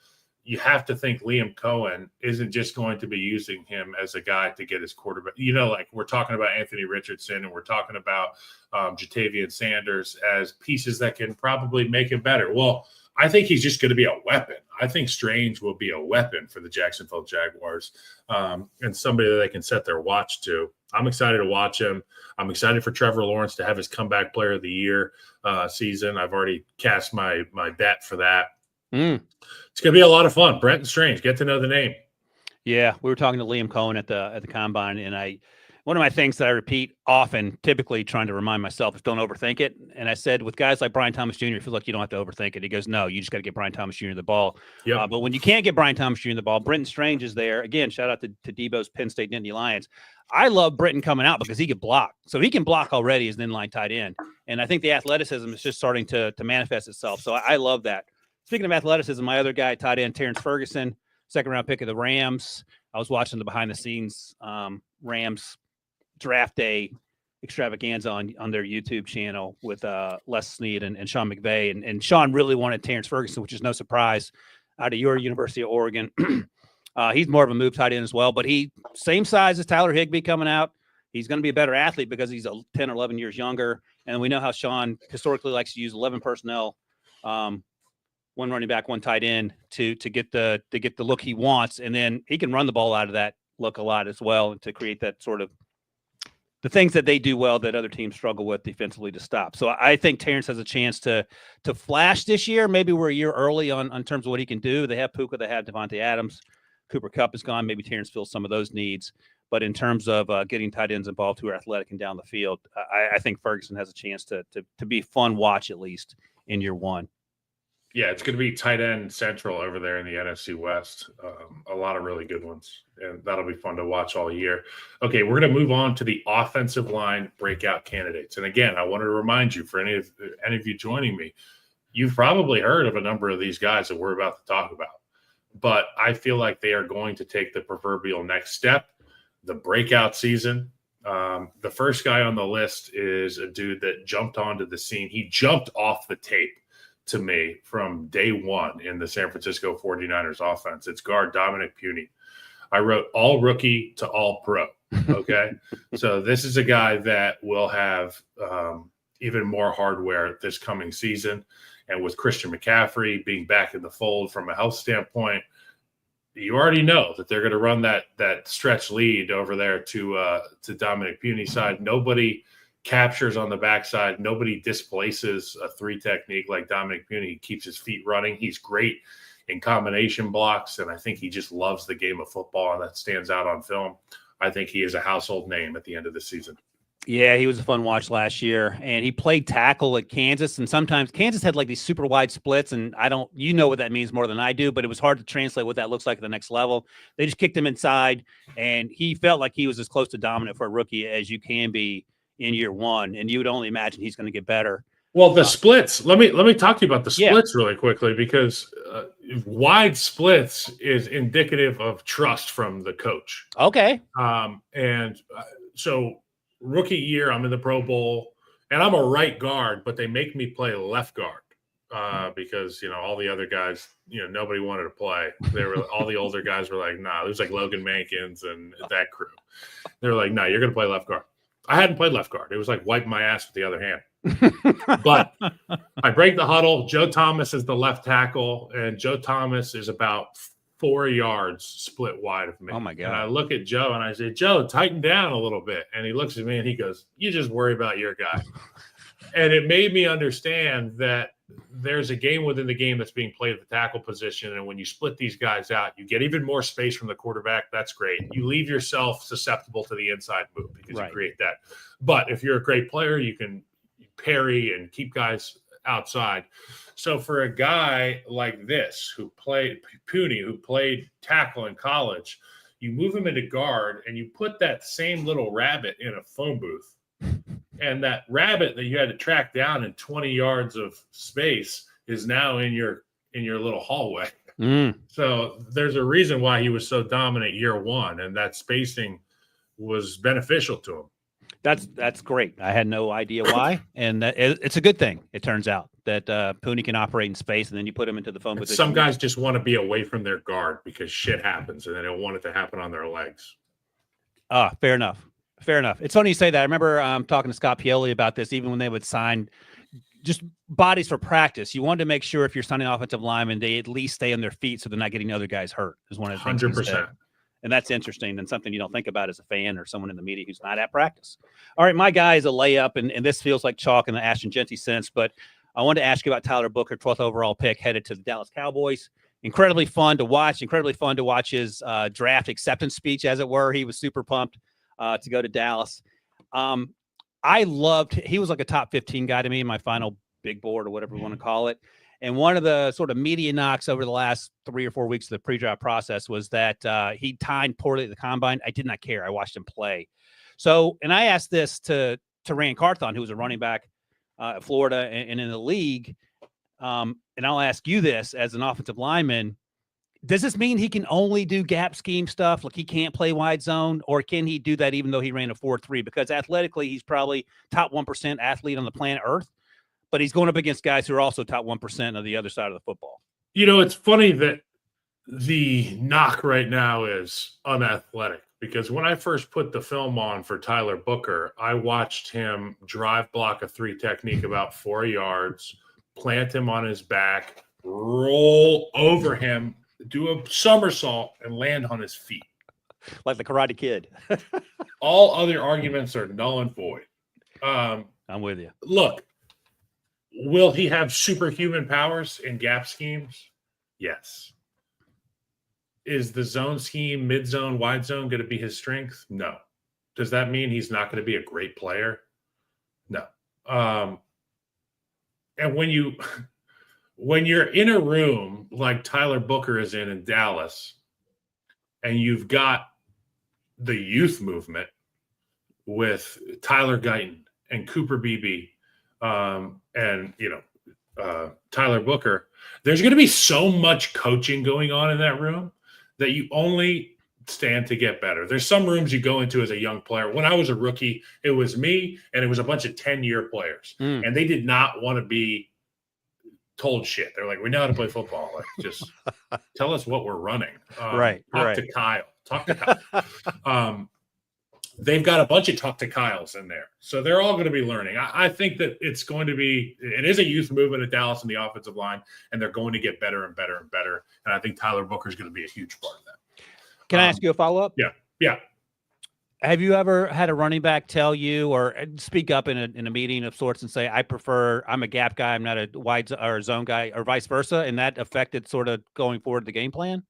Speaker 1: you have to think Liam Cohen isn't just going to be using him as a guy to get his quarterback. Like we're talking about Anthony Richardson and we're talking about Jatavian Sanders as pieces that can probably make him better. Well, I think he's just going to be a weapon. I think Strange will be a weapon for the Jacksonville Jaguars and somebody that they can set their watch to. I'm excited to watch him. I'm excited for Trevor Lawrence to have his comeback player of the year season. I've already cast my bet for that. It's going to be a lot of fun. Brenton Strange, get to know the name.
Speaker 2: Yeah, we were talking to Liam Cohen at the combine, and one of my things that I repeat often, typically trying to remind myself, is don't overthink it. And I said, with guys like Brian Thomas Jr., it feels like you don't have to overthink it. He goes, no, you just got to get Brian Thomas Jr. the ball. Yep. But when you can't get Brian Thomas Jr. the ball, Brenton Strange is there. Again, shout out to Debo's Penn State Nittany Lions. I love Brenton coming out because he can block. So he can block already as an inline tight end. And I think the athleticism is just starting to manifest itself. So I love that. Speaking of athleticism, my other guy, tight end, Terrence Ferguson, 2nd round pick of the Rams. I was watching the behind the scenes Rams draft day extravaganza on their YouTube channel with Les Snead and Sean McVay. And Sean really wanted Terrence Ferguson, which is no surprise, out of your University of Oregon. He's more of a move tight end as well, but he same size as Tyler Higbee coming out. He's going to be a better athlete because he's 10 or 11 years younger. And we know how Sean historically likes to use 11 personnel, one running back, one tight end to get the look he wants. And then he can run the ball out of that look a lot as well, and to create that sort of the things that they do well that other teams struggle with defensively to stop. So I think Terrence has a chance to flash this year. Maybe we're a year early on terms of what he can do. They have Puka, they have Devontae Adams. Cooper Kupp is gone. Maybe Terrence fills some of those needs. But in terms of getting tight ends involved who are athletic and down the field, I think Ferguson has a chance to be fun watch, at least in year one.
Speaker 1: Yeah, it's going to be tight end central over there in the NFC West. A lot of really good ones, and that'll be fun to watch all year. Okay, we're going to move on to the offensive line breakout candidates. And again, I wanted to remind you, for any of you joining me, you've probably heard of a number of these guys that we're about to talk about. But I feel like they are going to take the proverbial next step, the breakout season. The first guy on the list is a dude that jumped onto the scene. He jumped off the tape to me from day one in the San Francisco 49ers offense. It's guard Dominic Puny. I wrote all rookie to all pro. Okay. So this is a guy that will have even more hardware this coming season. And with Christian McCaffrey being back in the fold from a health standpoint, you already know that they're going to run that stretch lead over there to Dominic Puny's side. Nobody captures on the backside. Nobody displaces a three technique like Dominic Puny. He keeps his feet running. He's great in combination blocks, and I think he just loves the game of football, and that stands out on film. I think he is a household name at the end of the season.
Speaker 2: Yeah, he was a fun watch last year, and he played tackle at Kansas, and sometimes Kansas had like these super wide splits, and you know what that means more than I do, but it was hard to translate what that looks like at the next level. They just kicked him inside, and he felt like he was as close to dominant for a rookie as you can be in year one, and you would only imagine he's going to get better.
Speaker 1: Well, the splits, let me talk to you about the splits really quickly, because wide splits is indicative of trust from the coach.
Speaker 2: Okay.
Speaker 1: So rookie year, I'm in the Pro Bowl, and I'm a right guard, but they make me play left guard because, all the other guys, nobody wanted to play. All the older guys were like, nah, there's like Logan Mankins and that crew. They were like, nah, you're going to play left guard. I hadn't played left guard. It was like wiping my ass with the other hand. But I break the huddle. Joe Thomas is the left tackle, and Joe Thomas is about 4 yards split wide of me.
Speaker 2: Oh, my God.
Speaker 1: And I look at Joe, and I say, Joe, tighten down a little bit. And he looks at me, and he goes, you just worry about your guy. And it made me understand that there's a game within the game that's being played at the tackle position. And when you split these guys out, you get even more space from the quarterback. That's great. You leave yourself susceptible to the inside move because you create that. But if you're a great player, you can parry and keep guys outside. So for a guy like this, who played Puny, who played tackle in college, you move him into guard and you put that same little rabbit in a phone booth. And that rabbit that you had to track down in 20 yards of space is now in your little hallway. So there's a reason why he was so dominant year one, and that spacing was beneficial to him.
Speaker 2: That's great. I had no idea why, and it's a good thing. It turns out that Puny can operate in space, and then you put him into the phone booth.
Speaker 1: Some guys just want to be away from their guard because shit happens, and they don't want it to happen on their legs.
Speaker 2: Fair enough. Fair enough. It's funny you say that. I remember talking to Scott Pioli about this, even when they would sign just bodies for practice. You wanted to make sure if you're signing offensive linemen, they at least stay on their feet so they're not getting other guys hurt. Is one of the things.
Speaker 1: 100%.
Speaker 2: And that's interesting and something you don't think about as a fan or someone in the media who's not at practice. All right, my guy is a layup, and this feels like chalk in the Ashton Genty sense, but I wanted to ask you about Tyler Booker, 12th overall pick, headed to the Dallas Cowboys. Incredibly fun to watch his draft acceptance speech, as it were. He was super pumped to go to Dallas. He was like a top 15 guy to me in my final big board or whatever you want to call it. And one of the sort of media knocks over the last 3 or 4 weeks of the pre-draft process was that he timed poorly at the combine. I did not care. I watched him play. So, and I asked this to Rand Carthon, who was a running back at Florida and in the league. And I'll ask you this as an offensive lineman. Does this mean he can only do gap scheme stuff? Like he can't play wide zone, or can he do that even though he ran a 4.3? Because athletically, he's probably top 1% athlete on the planet Earth, but he's going up against guys who are also top 1% of the other side of the football.
Speaker 1: It's funny that the knock right now is unathletic, because when I first put the film on for Tyler Booker, I watched him drive block a 3 technique about 4 yards, plant him on his back, roll over him, do a somersault, and land on his feet.
Speaker 2: Like the Karate Kid.
Speaker 1: All other arguments are null and void.
Speaker 2: I'm with you.
Speaker 1: Look, will he have superhuman powers in gap schemes? Yes. Is the zone scheme, mid zone, wide zone going to be his strength? No. Does that mean he's not going to be a great player? No. And when you're in a room like Tyler Booker is in Dallas, and you've got the youth movement with Tyler Guyton and Cooper Beebe, and Tyler Booker, there's going to be so much coaching going on in that room that you only stand to get better. There's some rooms you go into as a young player. When I was a rookie, it was me and it was a bunch of 10-year players, and they did not want to be told shit. They're like, we know how to play football. Like, just tell us what we're running. Talk to Kyle. They've got a bunch of talk to Kyles in there. So they're all going to be learning. I think that it is a youth movement at Dallas in the offensive line, and they're going to get better and better and better. And I think Tyler Booker is going to be a huge part of that.
Speaker 2: Can I ask you a follow-up?
Speaker 1: Yeah.
Speaker 2: Have you ever had a running back tell you or speak up in a meeting of sorts and say, I'm a gap guy, I'm not a wide or zone guy, or vice versa, and that affected sort of going forward the game plan?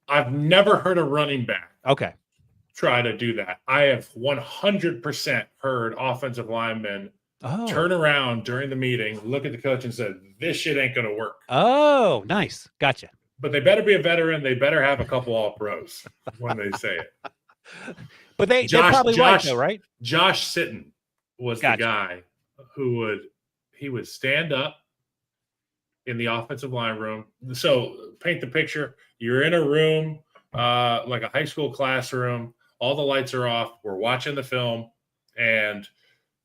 Speaker 1: I've never heard a running back try to do that. I have 100% heard offensive linemen turn around during the meeting, look at the coach and say, this shit ain't going to work.
Speaker 2: Oh, nice. Gotcha.
Speaker 1: But they better be a veteran. They better have a couple all-pros when they say it.
Speaker 2: But they're probably right, though, right?
Speaker 1: Josh Sitton was the guy who would stand up in the offensive line room. So paint the picture. You're in a room like a high school classroom. All the lights are off. We're watching the film, and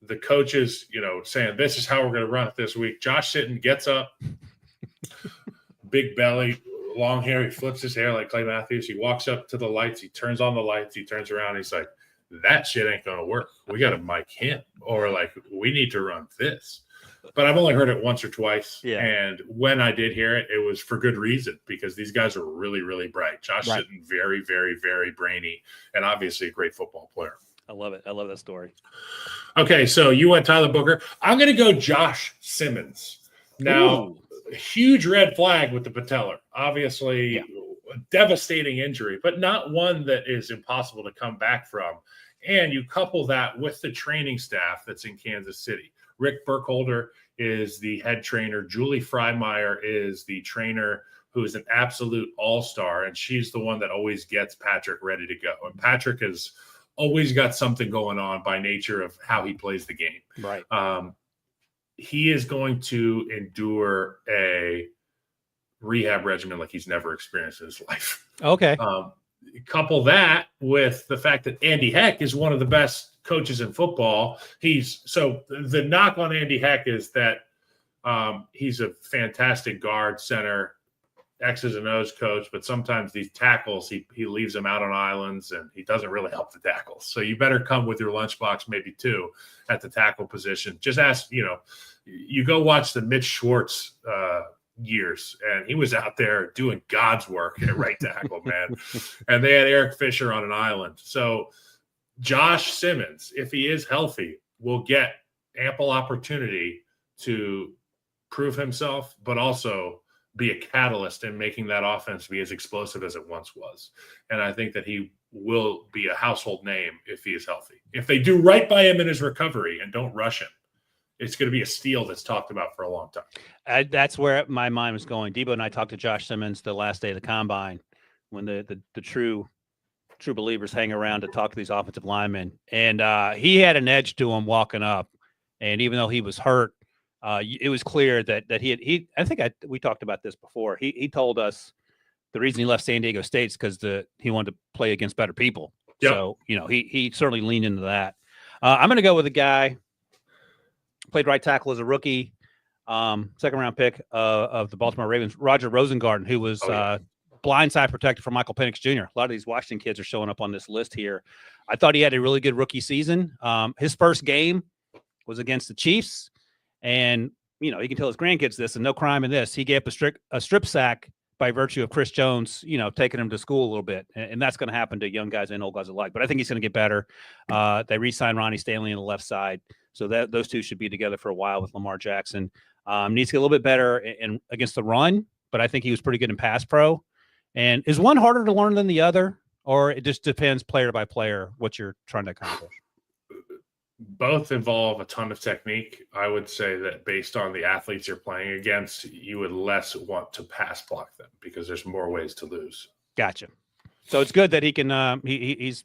Speaker 1: the coach is, saying, this is how we're going to run it this week. Josh Sitton gets up, big belly, long hair. He flips his hair like Clay Matthews. He walks up to the lights. He turns on the lights. He turns around. He's like, that shit ain't going to work. We got to mic him, or like, we need to run this. But I've only heard it once or twice. Yeah. And when I did hear it, it was for good reason, because these guys are really, really bright. Josh Sitton, very, very, very brainy, and obviously a great football player.
Speaker 2: I love it. I love that story.
Speaker 1: Okay, so you went Tyler Booker. I'm going to go Josh Simmons. Now, huge red flag with the patellar. Obviously, a devastating injury, but not one that is impossible to come back from. And you couple that with the training staff that's in Kansas City. Rick Burkholder is the head trainer. Julie Freimeyer is the trainer who is an absolute all-star, and she's the one that always gets Patrick ready to go. And Patrick has always got something going on by nature of how he plays the game.
Speaker 2: Right.
Speaker 1: He is going to endure a rehab regimen like he's never experienced in his life.
Speaker 2: Okay.
Speaker 1: Couple that with the fact that Andy Heck is one of the best coaches in football. So the knock on Andy Heck is that he's a fantastic guard, center, X's and O's coach, but sometimes these tackles, he leaves them out on islands and he doesn't really help the tackles. So you better come with your lunchbox, maybe two, at the tackle position. Just ask, you go watch the Mitch Schwartz years, and he was out there doing God's work at right tackle, man. And they had Eric Fisher on an island. So Josh Simmons, if he is healthy, will get ample opportunity to prove himself, but also be a catalyst in making that offense be as explosive as it once was. And I think that he will be a household name if he is healthy. If they do right by him in his recovery and don't rush him, it's going to be a steal that's talked about for a long time.
Speaker 2: That's where my mind was going. Debo and I talked to Josh Simmons the last day of the combine, when the true believers hang around to talk to these offensive linemen. And he had an edge to him walking up. And even though he was hurt, it was clear that we talked about this before. He told us the reason he left San Diego State is because he wanted to play against better people. Yep. So, he certainly leaned into that. I'm going to go with a guy, played right tackle as a rookie, second round pick of the Baltimore Ravens, Roger Rosengarten, who was blindside protector for Michael Penix Jr. A lot of these Washington kids are showing up on this list here. I thought he had a really good rookie season. His first game was against the Chiefs, and he can tell his grandkids this, and no crime in this. He gave up a strip sack by virtue of Chris Jones, taking him to school a little bit. And that's going to happen to young guys and old guys alike. But I think he's going to get better. They re-signed Ronnie Stanley on the left side. So those two should be together for a while with Lamar Jackson. Needs to get a little bit better in against the run, but I think he was pretty good in pass pro. And is one harder to learn than the other? Or it just depends player by player what you're trying to accomplish?
Speaker 1: Both involve a ton of technique. I would say that based on the athletes you're playing against, you would less want to pass block them because there's more ways to lose.
Speaker 2: Gotcha. So it's good that he can he's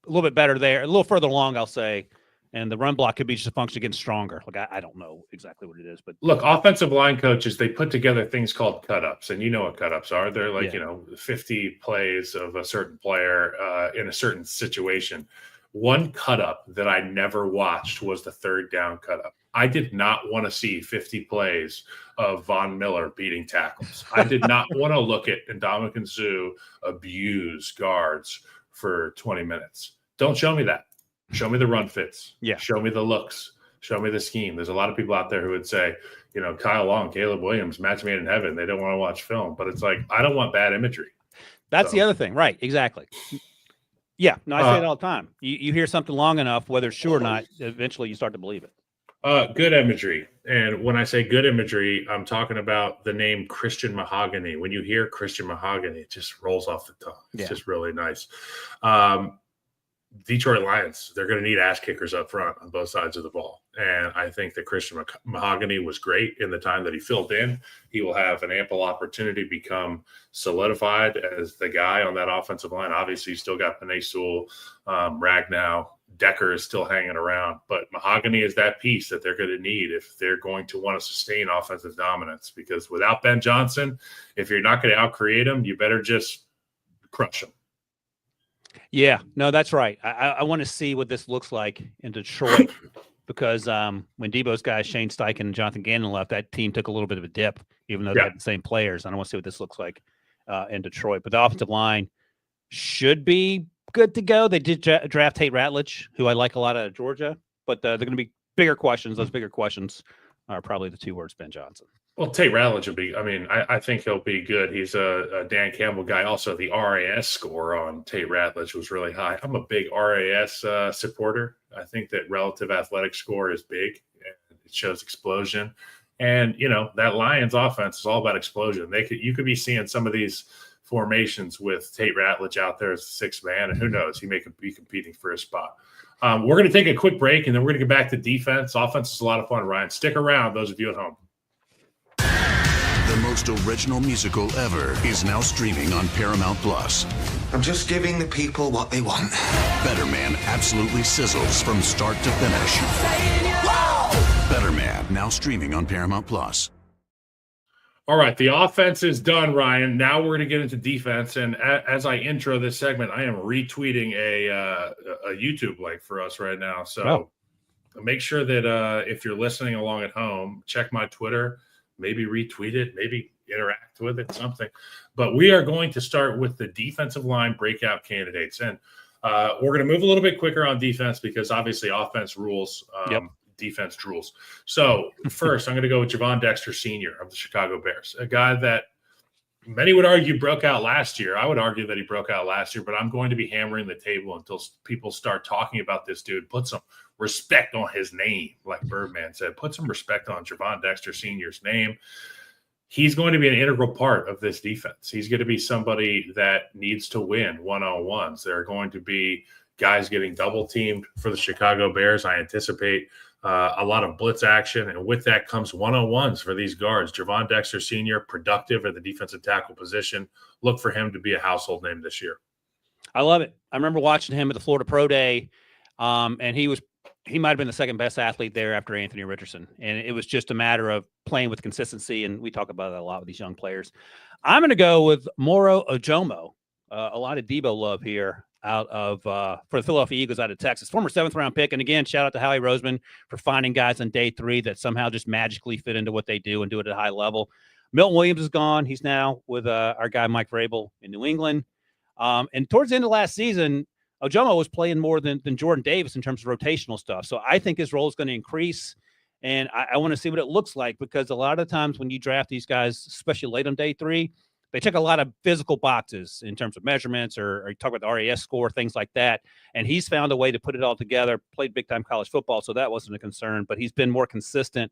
Speaker 2: a little bit better there, a little further along, I'll say. And the run block could be just a function of getting stronger. Like I don't know exactly what it is, but
Speaker 1: look, offensive line coaches, they put together things called cut-ups, and you know what cut-ups are. They're like, 50 plays of a certain player in a certain situation. One cut-up that I never watched was the third down cut-up. I did not want to see 50 plays of Von Miller beating tackles. I did not want to look at Ndamukong Suh abuse guards for 20 minutes. Don't show me that. Show me the run fits.
Speaker 2: Yeah.
Speaker 1: Show me the looks. Show me the scheme. There's a lot of people out there who would say, Kyle Long, Caleb Williams, match made in heaven. They don't want to watch film. But it's like, I don't want bad imagery.
Speaker 2: That's the other thing. Right. Exactly. Yeah, no, I say it all the time. You hear something long enough, whether it's true or not, eventually you start to believe it.
Speaker 1: Good imagery. And when I say good imagery, I'm talking about the name Christian Mahogany. When you hear Christian Mahogany, it just rolls off the tongue. It's just really nice. Detroit Lions, they're going to need ass kickers up front on both sides of the ball. And I think that Christian Mahogany was great in the time that he filled in. He will have an ample opportunity to become solidified as the guy on that offensive line. Obviously, you still got Penei Sewell, Ragnow, Decker is still hanging around. But Mahogany is that piece that they're going to need if they're going to want to sustain offensive dominance. Because without Ben Johnson, if you're not going to out-create him, you better just crush him.
Speaker 2: Yeah, no, that's right. I want to see what this looks like in Detroit because when Debo's guys, Shane Steichen and Jonathan Gannon left, that team took a little bit of a dip, even though they had the same players. I don't want to see what this looks like in Detroit. But the offensive line should be good to go. They did draft Tate Ratledge, who I like a lot out of Georgia, but they're going to be bigger questions. Those bigger questions are probably the two words, Ben Johnson.
Speaker 1: Well, Tate Ratledge will be, I think he'll be good. He's a Dan Campbell guy. Also, the RAS score on Tate Ratledge was really high. I'm a big RAS supporter. I think that relative athletic score is big. And it shows explosion. And, that Lions offense is all about explosion. You could be seeing some of these formations with Tate Ratledge out there as a sixth man, and who knows, he may be competing for a spot. We're going to take a quick break, and then we're going to get back to defense. Offense is a lot of fun, Ryan. Stick around, those of you at home.
Speaker 5: The most original musical ever is now streaming on Paramount+.
Speaker 6: I'm just giving the people what they want.
Speaker 5: Better Man absolutely sizzles from start to finish. Better Man, now streaming on Paramount+.
Speaker 1: All right, the offense is done, Ryan. Now we're going to get into defense. And as I intro this segment, I am retweeting a YouTube link for us right now. So make sure that if you're listening along at home, check my Twitter. Maybe retweet it, maybe interact with it, something. But we are going to start with the defensive line breakout candidates. And we're going to move a little bit quicker on defense because obviously offense rules, defense drools. So first, I'm going to go with Javon Dexter Sr. of the Chicago Bears, a guy that many would argue broke out last year. I would argue that he broke out last year, but I'm going to be hammering the table until people start talking about this dude. Put some respect on his name, like Birdman said. Put some respect on Javon Dexter Sr.'s name. He's going to be an integral part of this defense. He's going to be somebody that needs to win one-on-ones. There are going to be guys getting double-teamed for the Chicago Bears. I anticipate a lot of blitz action, and with that comes one-on-ones for these guards. Javon Dexter Sr., productive at the defensive tackle position. Look for him to be a household name this year.
Speaker 2: I love it. I remember watching him at the Florida Pro Day, and he might have been the second best athlete there after Anthony Richardson. And it was just a matter of playing with consistency. And we talk about that a lot with these young players. I'm going to go with Moro Ojomo. A lot of Debo love here out of for the Philadelphia Eagles out of Texas, former 7th round pick. And again, shout out to Howie Roseman for finding guys on day 3 that somehow just magically fit into what they do and do it at a high level. Milton Williams is gone. He's now with our guy, Mike Vrabel in New England. And towards the end of last season, Ojomo was playing more than Jordan Davis in terms of rotational stuff. So I think his role is going to increase. And I want to see what it looks like because a lot of times when you draft these guys, especially late on day 3, They check a lot of physical boxes in terms of measurements or you talk about the RAS score, things like that. And he's found a way to put it all together, played big-time college football, so that wasn't a concern. But he's been more consistent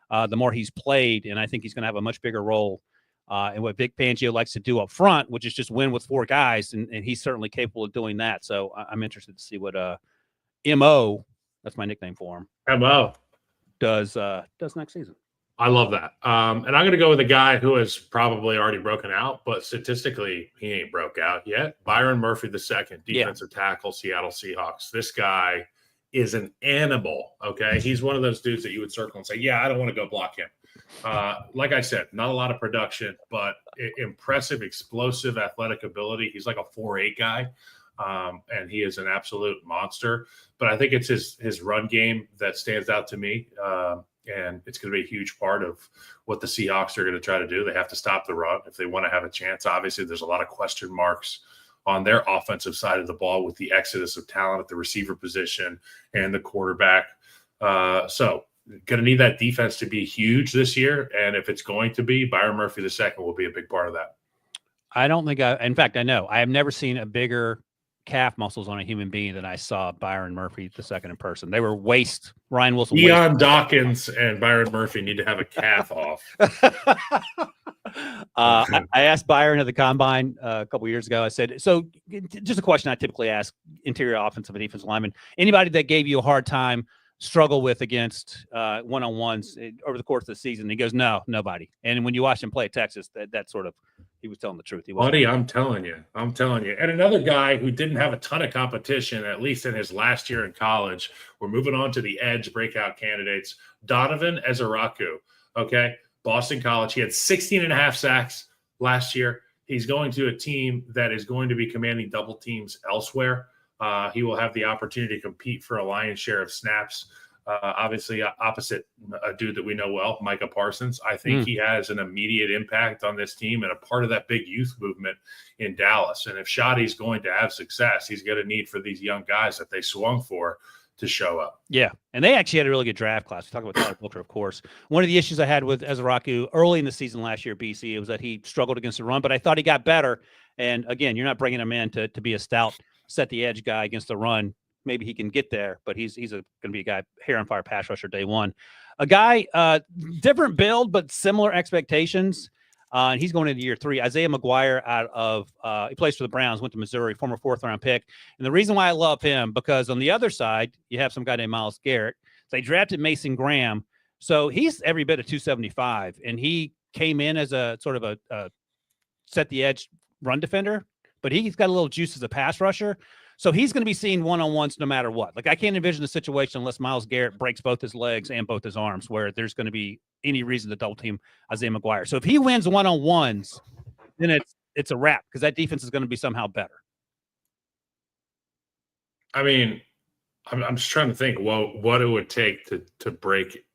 Speaker 2: the more he's played, and I think he's going to have a much bigger role in what Vic Fangio likes to do up front, which is just win with 4 guys, and he's certainly capable of doing that. So I'm interested to see what MO, that's my nickname for him,
Speaker 1: MO
Speaker 2: does next season.
Speaker 1: I love that. And I'm going to go with a guy who has probably already broken out, but statistically, he ain't broke out yet. Byron Murphy II, defensive tackle, Seattle Seahawks. This guy is an animal, okay? He's one of those dudes that you would circle and say, yeah, I don't want to go block him. Like I said, not a lot of production, but impressive, explosive, athletic ability. He's like a 4'8" guy, and he is an absolute monster. But I think it's his run game that stands out to me. And it's going to be a huge part of what the Seahawks are going to try to do. They have to stop the run if they want to have a chance. Obviously, there's a lot of question marks on their offensive side of the ball with the exodus of talent at the receiver position and the quarterback. So going to need that defense to be huge this year. And if it's going to be, Byron Murphy II will be a big part of that.
Speaker 2: I don't think in fact, I know. I have never seen a bigger calf muscles on a human being than I saw Byron Murphy II in person. They were Ryan Wilson.
Speaker 1: Deion Dawkins and Byron Murphy need to have a calf off.
Speaker 2: I asked Byron at the combine a couple years ago. I said, so just a question I typically ask interior offensive and defensive linemen. Anybody that gave you a hard time, struggle with against one-on-ones over the course of the season? He goes, no, nobody. And when you watch him play at Texas, that sort of, he was telling the truth.
Speaker 1: Buddy, I'm telling you. And another guy who didn't have a ton of competition, at least in his last year in college, we're moving on to the edge breakout candidates, Donovan Ezaraku, okay? Boston College. He had 16.5 sacks last year. He's going to a team that is going to be commanding double teams elsewhere. He will have the opportunity to compete for a lion's share of snaps. Obviously, opposite a dude that we know well, Micah Parsons. I think he has an immediate impact on this team and a part of that big youth movement in Dallas. And if Shoddy's going to have success, he's going to need for these young guys that they swung for to show up.
Speaker 2: Yeah, and they actually had a really good draft class. We talk about Tyler Booker, of course. One of the issues I had with Ezaraku early in the season last year at BC was that he struggled against the run, but I thought he got better. And again, you're not bringing him in to be a stout, set the edge guy against the run. Maybe he can get there, but he's going to be a guy, hair on fire pass rusher day one. A guy, different build, but similar expectations. And he's going into year 3. Isaiah McGuire out of he plays for the Browns, went to Missouri, former 4th-round pick. And the reason why I love him, because on the other side, you have some guy named Myles Garrett. They drafted Mason Graham. So he's every bit of 275. And he came in as a sort of a set the edge run defender, but he's got a little juice as a pass rusher. So he's going to be seeing one-on-ones no matter what. Like, I can't envision a situation unless Myles Garrett breaks both his legs and both his arms where there's going to be any reason to double team Isaiah McGuire. So if he wins one-on-ones, then it's a wrap because that defense is going to be somehow better.
Speaker 1: I mean, I'm just trying to think what it would take to break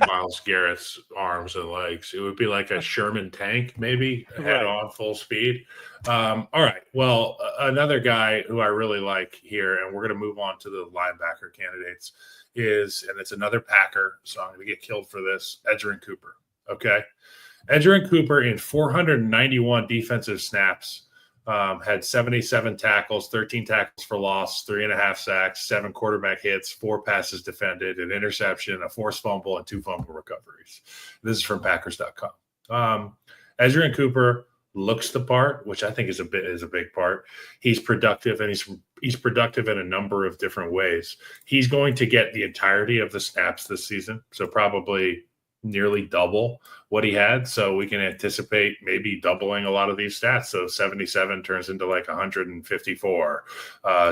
Speaker 1: Myles Garrett's arms and legs. It would be like a Sherman tank, maybe head on full speed. All right. Well, another guy who I really like here, and we're going to move on to the linebacker candidates, and it's another Packer, so I'm going to get killed for this, Edgerrin Cooper. Okay. Edgerrin Cooper in 491 defensive snaps had 77 tackles, 13 tackles for loss, 3.5 sacks, 7 quarterback hits, 4 passes defended, an interception, a forced fumble, and 2 fumble recoveries. This is from Packers.com. Edgerrin Cooper looks the part, which I think is a big part. He's productive, and he's productive in a number of different ways. He's going to get the entirety of the snaps this season, so probably nearly double what he had. So we can anticipate maybe doubling a lot of these stats. So 77 turns into like 154,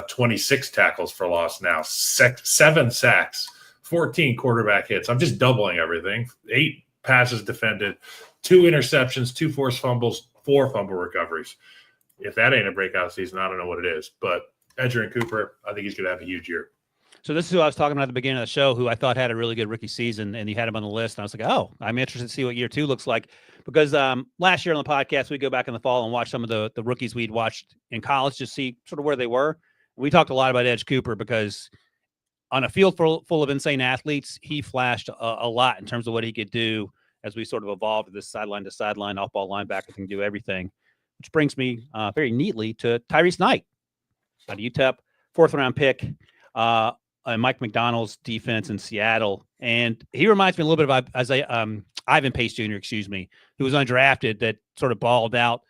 Speaker 1: 26 tackles for loss now, 7 sacks, 14 quarterback hits. I'm just doubling everything. 8 passes defended, 2 interceptions, 2 forced fumbles, 4 fumble recoveries. If that ain't a breakout season, I don't know what it is. But Edgerrin Cooper, I think he's going to have a huge year.
Speaker 2: So this is who I was talking about at the beginning of the show, who I thought had a really good rookie season, and you had him on the list. And I was like, oh, I'm interested to see what year 2 looks like. Because last year on the podcast, we go back in the fall and watch some of the rookies we'd watched in college to see sort of where they were. We talked a lot about Edge Cooper because on a field full of insane athletes, he flashed a lot in terms of what he could do as we sort of evolved this sideline to sideline, off-ball linebacker can do everything. which brings me very neatly to Tyrese Knight out of UTEP, 4th-round pick, Mike McDonald's defense in Seattle. And he reminds me a little bit of Ivan Pace Jr., who was undrafted that sort of balled out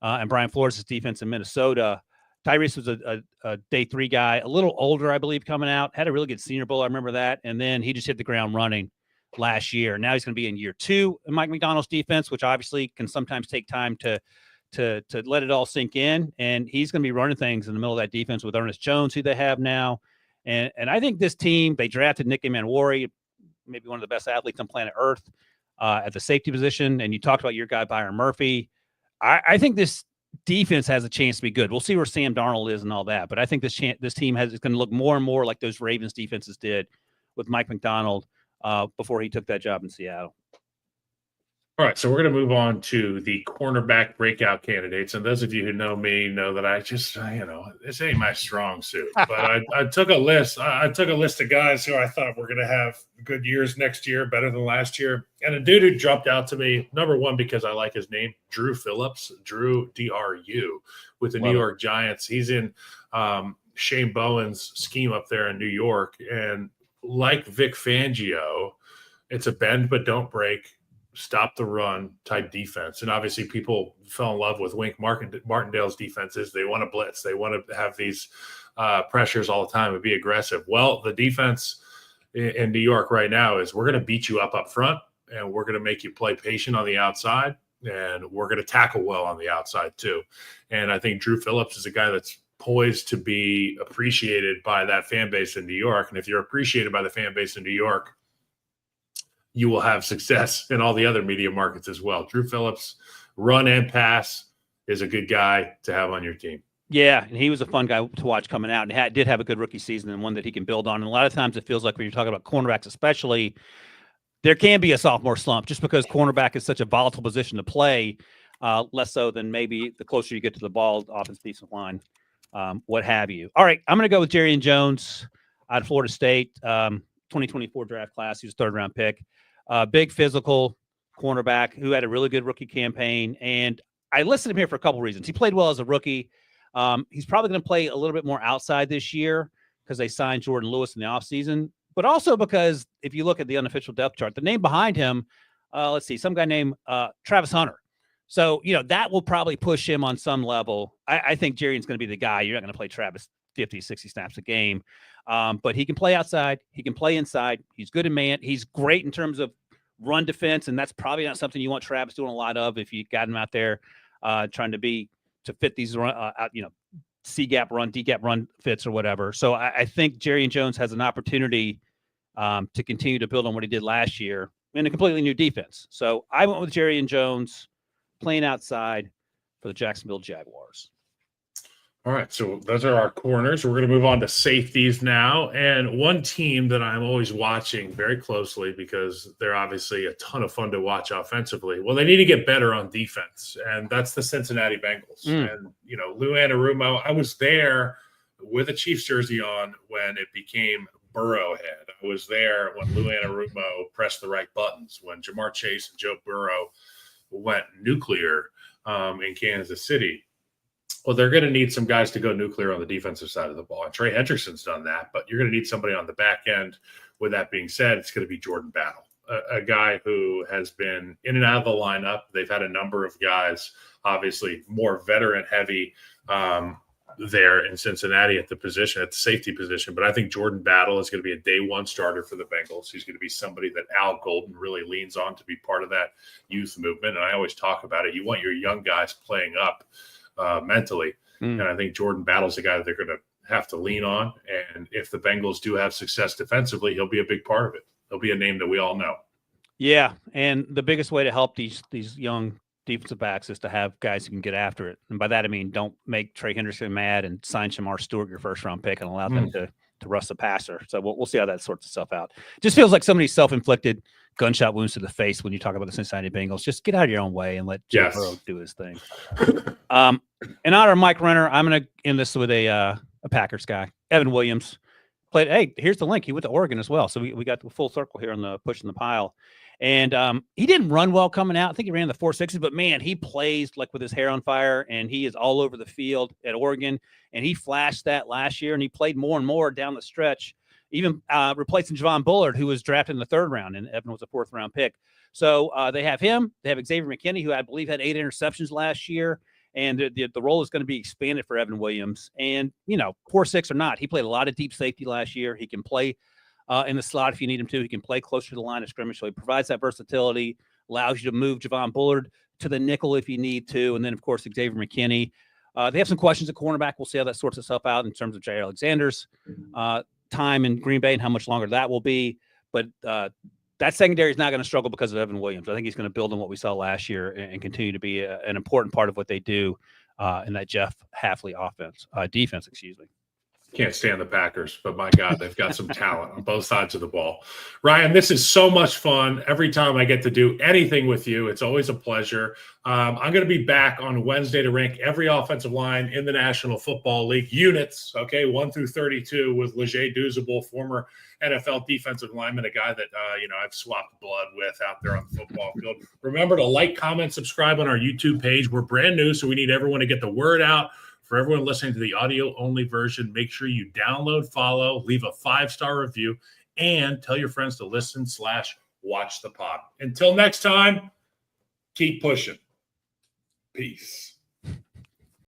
Speaker 2: and Brian Flores' defense in Minnesota. Tyrese was a day 3 guy, a little older, I believe, coming out, had a really good Senior Bowl. I remember that. And then he just hit the ground running last year. Now he's going to be in year 2 in Mike McDonald's defense, which obviously can sometimes take time to let it all sink in. And he's going to be running things in the middle of that defense with Ernest Jones, who they have now. And I think this team, they drafted Nick Manwari, maybe one of the best athletes on planet Earth, at the safety position. And you talked about your guy, Byron Murphy. I think this defense has a chance to be good. We'll see where Sam Darnold is and all that. But I think this team is going to look more and more like those Ravens defenses did with Mike McDonald before he took that job in Seattle.
Speaker 1: All right, so we're going to move on to the cornerback breakout candidates. And those of you who know me know that I just, this ain't my strong suit. But I took a list. I took a list of guys who I thought were going to have good years next year, better than last year. And a dude who jumped out to me, number one, because I like his name, Drew Phillips, Drew, D-R-U, with the New York Giants. He's in Shane Bowen's scheme up there in New York. And like Vic Fangio, it's a bend but don't break, stop the run type defense. And obviously people fell in love with Wink Martindale's defenses. They want to blitz. They want to have these pressures all the time and be aggressive. Well, the defense in New York right now is we're going to beat you up front, and we're going to make you play patient on the outside, and we're going to tackle well on the outside too. And I think Drew Phillips is a guy that's poised to be appreciated by that fan base in New York. And if you're appreciated by the fan base in New York, you will have success in all the other media markets as well. Drew Phillips, run and pass, is a good guy to have on your team.
Speaker 2: Yeah, and he was a fun guy to watch coming out, and did have a good rookie season and one that he can build on. And a lot of times it feels like when you're talking about cornerbacks especially, there can be a sophomore slump just because cornerback is such a volatile position to play, less so than maybe the closer you get to the ball, offensive defensive line, what have you. All right, I'm going to go with Jerry Jones out of Florida State, 2024 draft class. He was a 3rd-round pick. Big physical cornerback who had a really good rookie campaign. And I listed him here for a couple reasons. He played well as a rookie. He's probably going to play a little bit more outside this year because they signed Jordan Lewis in the offseason, but also because if you look at the unofficial depth chart, the name behind him, let's see, some guy named Travis Hunter. So, that will probably push him on some level. I think Jerry's going to be the guy. You're not going to play Travis 50, 60 snaps a game. But he can play outside. He can play inside. He's good in man. He's great in terms of run defense, and that's probably not something you want Travis doing a lot of if you got him out there trying to fit these C gap run, D gap run fits or whatever. So I think Jerry Jones has an opportunity to continue to build on what he did last year in a completely new defense. So I went with Jerry Jones playing outside for the Jacksonville Jaguars.
Speaker 1: All right, so those are our corners. We're going to move on to safeties now. And one team that I'm always watching very closely because they're obviously a ton of fun to watch offensively. Well, they need to get better on defense, and that's the Cincinnati Bengals. And, Lou Anarumo, I was there with a Chiefs jersey on when it became Burrowhead. I was there when Lou Anarumo pressed the right buttons, when Jamar Chase and Joe Burrow went nuclear in Kansas City. Well, they're going to need some guys to go nuclear on the defensive side of the ball. And Trey Hendrickson's done that, but you're going to need somebody on the back end. With that being said, it's going to be Jordan Battle, a guy who has been in and out of the lineup. They've had a number of guys, obviously more veteran heavy there in Cincinnati at the safety position. But I think Jordan Battle is going to be a day one starter for the Bengals. He's going to be somebody that Al Golden really leans on to be part of that youth movement. And I always talk about it. You want your young guys playing up mentally. And I think Jordan Battle's a guy that they're going to have to lean on. And if the Bengals do have success defensively, he'll be a big part of it. He'll be a name that we all know. Yeah.
Speaker 2: And the biggest way to help these young defensive backs is to have guys who can get after it. And by that, I mean, don't make Trey Henderson mad and sign Shamar Stewart, your 1st-round pick, and allow them to rush the passer. So we'll see how that sorts itself out. Just feels like some of these self-inflicted gunshot wounds to the face when you talk about the Cincinnati Bengals. Just get out of your own way and let Joe Burrow do his thing. In honor of Mike Renner, I'm going to end this with a Packers guy, Evan Williams. Played. Hey, here's the link. He went to Oregon as well. So we got the full circle here on the push in the pile. And he didn't run well coming out. I think he ran the 4.60s, but man, he plays like with his hair on fire, and he is all over the field at Oregon. And he flashed that last year, and he played more and more down the stretch, even replacing Javon Bullard, who was drafted in the 3rd round, and Evan was a 4th round pick. So they have him. They have Xavier McKinney, who I believe had 8 interceptions last year. And the role is going to be expanded for Evan Williams. And, 4.6 or not, he played a lot of deep safety last year. He can play in the slot if you need him to. He can play closer to the line of scrimmage. So he provides that versatility, allows you to move Javon Bullard to the nickel if you need to. And then, of course, Xavier McKinney. They have some questions at cornerback. We'll see how that sorts itself out in terms of Jay Alexander's time in Green Bay and how much longer that will be. But that secondary is not going to struggle because of Evan Williams. I think he's going to build on what we saw last year and continue to be an important part of what they do in that Jeff Hafley defense.
Speaker 1: Can't stand the Packers, but my God, they've got some talent on both sides of the ball. Ryan, this is so much fun. Every time I get to do anything with you, it's always a pleasure. I'm going to be back on Wednesday to rank every offensive line in the National Football League units, 1 through 32, with Leger Douzable, former NFL defensive lineman, a guy that I've swapped blood with out there on the football field. Remember to like, comment, subscribe on our YouTube page. We're brand new, so we need everyone to get the word out. For everyone listening to the audio-only version, make sure you download, follow, leave a 5-star review, and tell your friends to listen/watch the pod. Until next time, keep pushing. Peace.